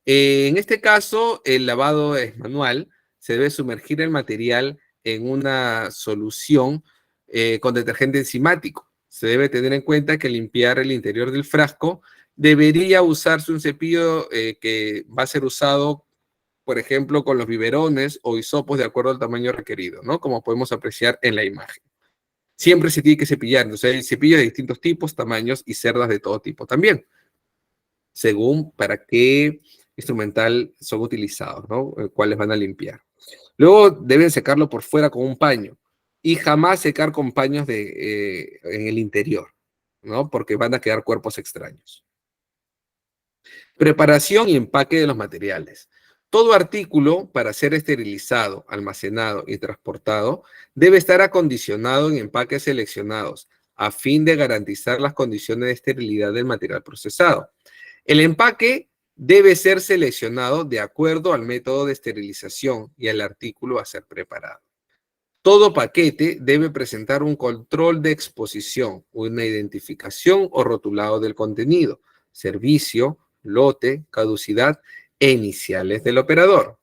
En este caso, el lavado es manual, se debe sumergir el material en una solución con detergente enzimático. Se debe tener en cuenta que limpiar el interior del frasco debería usarse un cepillo que va a ser usado, por ejemplo, con los biberones o hisopos de acuerdo al tamaño requerido, ¿no? Como podemos apreciar en la imagen. Siempre se tiene que cepillar, entonces hay cepillos de distintos tipos, tamaños y cerdas de todo tipo también, según para qué instrumental son utilizados, ¿no? Cuáles van a limpiar. Luego deben secarlo por fuera con un paño y jamás secar con paños en el interior, ¿no? Porque van a quedar cuerpos extraños. Preparación y empaque de los materiales. Todo artículo para ser esterilizado, almacenado y transportado debe estar acondicionado en empaques seleccionados a fin de garantizar las condiciones de esterilidad del material procesado. El empaque debe ser seleccionado de acuerdo al método de esterilización y al artículo a ser preparado. Todo paquete debe presentar un control de exposición, una identificación o rotulado del contenido, servicio, lote, caducidad e iniciales del operador.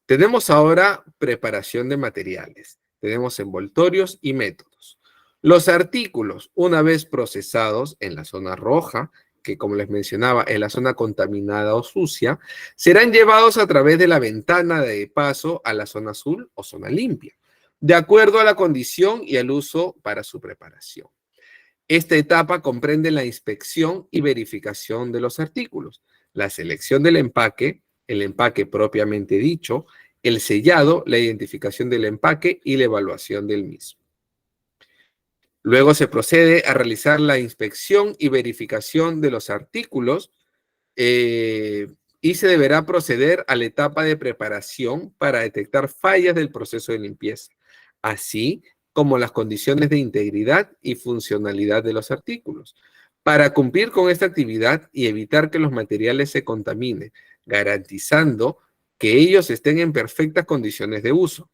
Tenemos ahora preparación de materiales. Tenemos envoltorios y métodos. Los artículos, una vez procesados en la zona roja, que como les mencionaba, es la zona contaminada o sucia, serán llevados a través de la ventana de paso a la zona azul o zona limpia, de acuerdo a la condición y al uso para su preparación. Esta etapa comprende la inspección y verificación de los artículos, la selección del empaque, el empaque propiamente dicho, el sellado, la identificación del empaque y la evaluación del mismo. Luego se procede a realizar la inspección y verificación de los artículos y se deberá proceder a la etapa de preparación para detectar fallas del proceso de limpieza, así como las condiciones de integridad y funcionalidad de los artículos. Para cumplir con esta actividad y evitar que los materiales se contaminen, garantizando que ellos estén en perfectas condiciones de uso.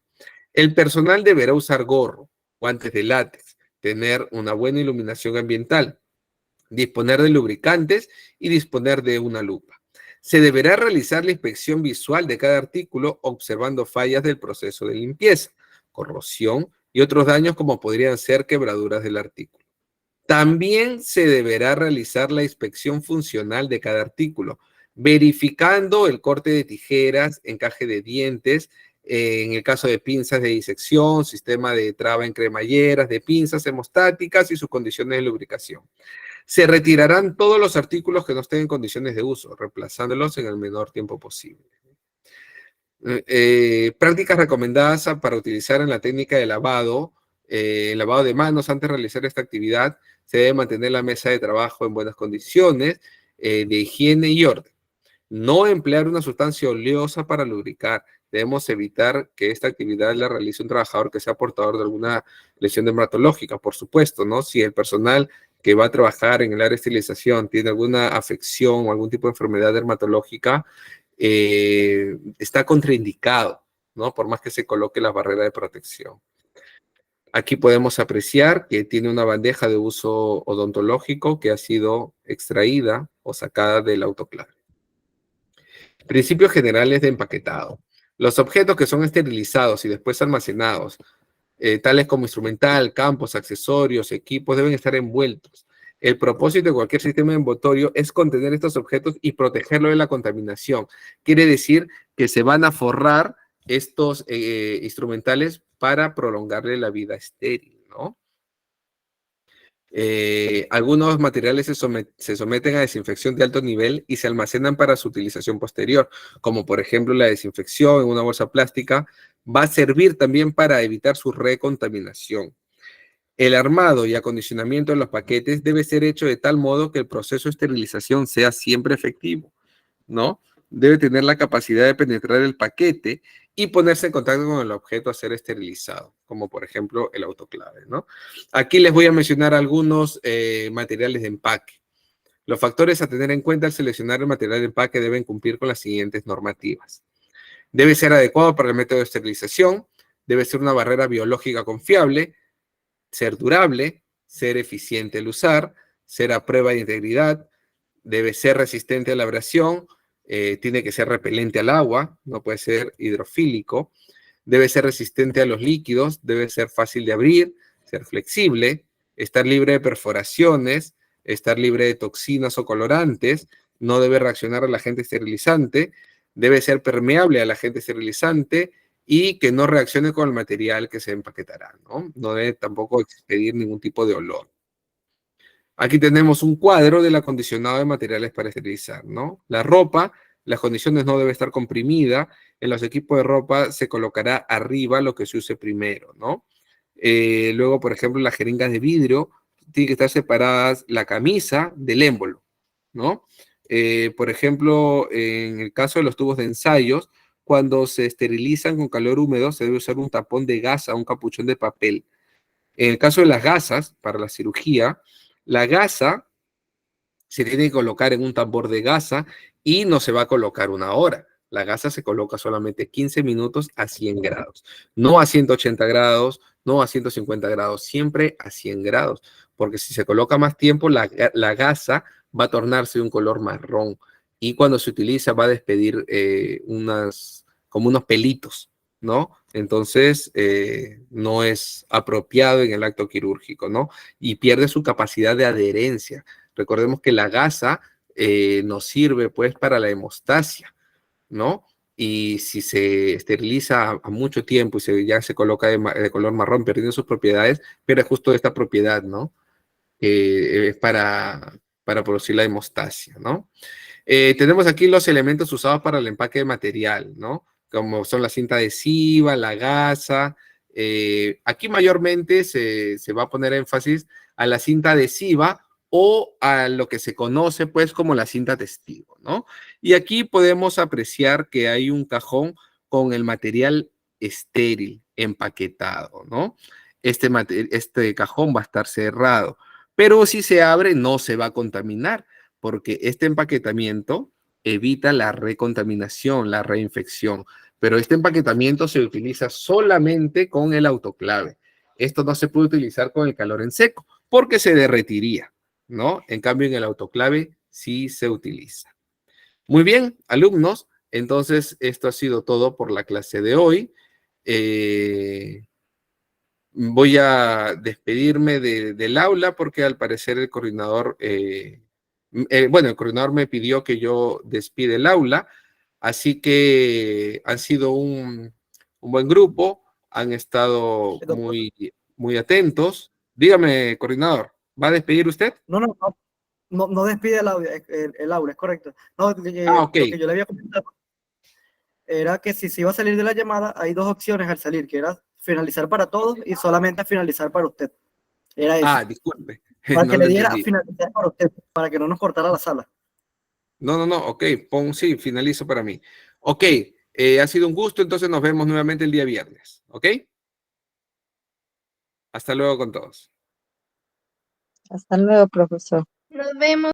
El personal deberá usar gorro, guantes de látex, tener una buena iluminación ambiental, disponer de lubricantes y disponer de una lupa. Se deberá realizar la inspección visual de cada artículo observando fallas del proceso de limpieza, corrosión y otros daños como podrían ser quebraduras del artículo. También se deberá realizar la inspección funcional de cada artículo, verificando el corte de tijeras, encaje de dientes, en el caso de pinzas de disección, sistema de traba en cremalleras, de pinzas hemostáticas y sus condiciones de lubricación. Se retirarán todos los artículos que no estén en condiciones de uso, reemplazándolos en el menor tiempo posible. Prácticas recomendadas para utilizar en la técnica de lavado, lavado de manos. Antes de realizar esta actividad, se debe mantener la mesa de trabajo en buenas condiciones de higiene y orden. No emplear una sustancia oleosa para lubricar. Debemos evitar que esta actividad la realice un trabajador que sea portador de alguna lesión dermatológica, por supuesto, ¿no? Si el personal que va a trabajar en el área de esterilización tiene alguna afección o algún tipo de enfermedad dermatológica, está contraindicado, ¿no? Por más que se coloque la barrera de protección. Aquí podemos apreciar que tiene una bandeja de uso odontológico que ha sido extraída o sacada del autoclave. Principios generales de empaquetado. Los objetos que son esterilizados y después almacenados, tales como instrumental, campos, accesorios, equipos, deben estar envueltos. El propósito de cualquier sistema de envoltorio es contener estos objetos y protegerlo de la contaminación. Quiere decir que se van a forrar estos instrumentales para prolongarle la vida estéril, ¿no? Algunos materiales se someten a desinfección de alto nivel y se almacenan para su utilización posterior, como por ejemplo la desinfección en una bolsa plástica, va a servir también para evitar su recontaminación. El armado y acondicionamiento de los paquetes debe ser hecho de tal modo que el proceso de esterilización sea siempre efectivo, ¿no? Debe tener la capacidad de penetrar el paquete y ponerse en contacto con el objeto a ser esterilizado, como por ejemplo el autoclave, ¿no? Aquí les voy a mencionar algunos materiales de empaque. Los factores a tener en cuenta al seleccionar el material de empaque deben cumplir con las siguientes normativas. Debe ser adecuado para el método de esterilización, debe ser una barrera biológica confiable, ser durable, ser eficiente al usar, ser a prueba de integridad, debe ser resistente a la abrasión, tiene que ser repelente al agua, no puede ser hidrofílico, debe ser resistente a los líquidos, debe ser fácil de abrir, ser flexible, estar libre de perforaciones, estar libre de toxinas o colorantes, no debe reaccionar al agente esterilizante, debe ser permeable al agente esterilizante y que no reaccione con el material que se empaquetará, ¿no? No debe tampoco expedir ningún tipo de olor. Aquí tenemos un cuadro del acondicionado de materiales para esterilizar, ¿no? La ropa, las condiciones no debe estar comprimida. En los equipos de ropa se colocará arriba lo que se use primero, ¿no? Luego, por ejemplo, las jeringas de vidrio, tienen que estar separadas la camisa del émbolo, ¿no? Por ejemplo, en el caso de los tubos de ensayos, cuando se esterilizan con calor húmedo, se debe usar un tapón de gasa, un capuchón de papel, En el caso de las gasas, para la cirugía, la gasa se tiene que colocar en un tambor de gasa y no se va a colocar 1 hora. La gasa se coloca solamente 15 minutos a 100 grados, no a 180 grados, no a 150 grados, siempre a 100 grados, porque si se coloca más tiempo, la gasa va a tornarse de un color marrón y cuando se utiliza va a despedir como unos pelitos, ¿no? Entonces, no es apropiado en el acto quirúrgico, ¿no? Y pierde su capacidad de adherencia. Recordemos que la gasa nos sirve pues para la hemostasia, ¿no? Y si se esteriliza a mucho tiempo y ya se coloca de color marrón, perdiendo sus propiedades, pero justo esta propiedad, ¿no? Es para producir la hemostasia, ¿no? Tenemos aquí los elementos usados para el empaque de material, ¿no? Como son la cinta adhesiva, la gasa. Aquí mayormente se va a poner énfasis a la cinta adhesiva o a lo que se conoce pues como la cinta testigo, ¿no? Y aquí podemos apreciar que hay un cajón con el material estéril, empaquetado, ¿no? Este cajón va a estar cerrado, pero si se abre no se va a contaminar porque este empaquetamiento evita la recontaminación, la reinfección, pero este empaquetamiento se utiliza solamente con el autoclave. Esto no se puede utilizar con el calor en seco porque se derretiría, ¿no? En cambio, en el autoclave sí se utiliza. Muy bien, alumnos, entonces esto ha sido todo por la clase de hoy. Voy a despedirme del aula porque al parecer el coordinador, bueno, el coordinador me pidió que yo despide el aula, así que han sido un buen grupo, han estado Doctor. muy atentos. Dígame, coordinador, ¿va a despedir usted? No despide el aula, es correcto. No, Ah, ok. lo que yo le había comentado era que si se iba a salir de la llamada, hay dos opciones al salir, que era finalizar para todos y solamente finalizar para usted. Era eso. Ah, disculpe, Para no que lo le diera entendí. finalizar para usted, para que no nos cortara la sala. No, ok, sí, finalizo para mí. Ok, ha sido un gusto, entonces nos vemos nuevamente el día viernes, ¿ok? Hasta luego con todos. Hasta luego, profesor. Nos vemos.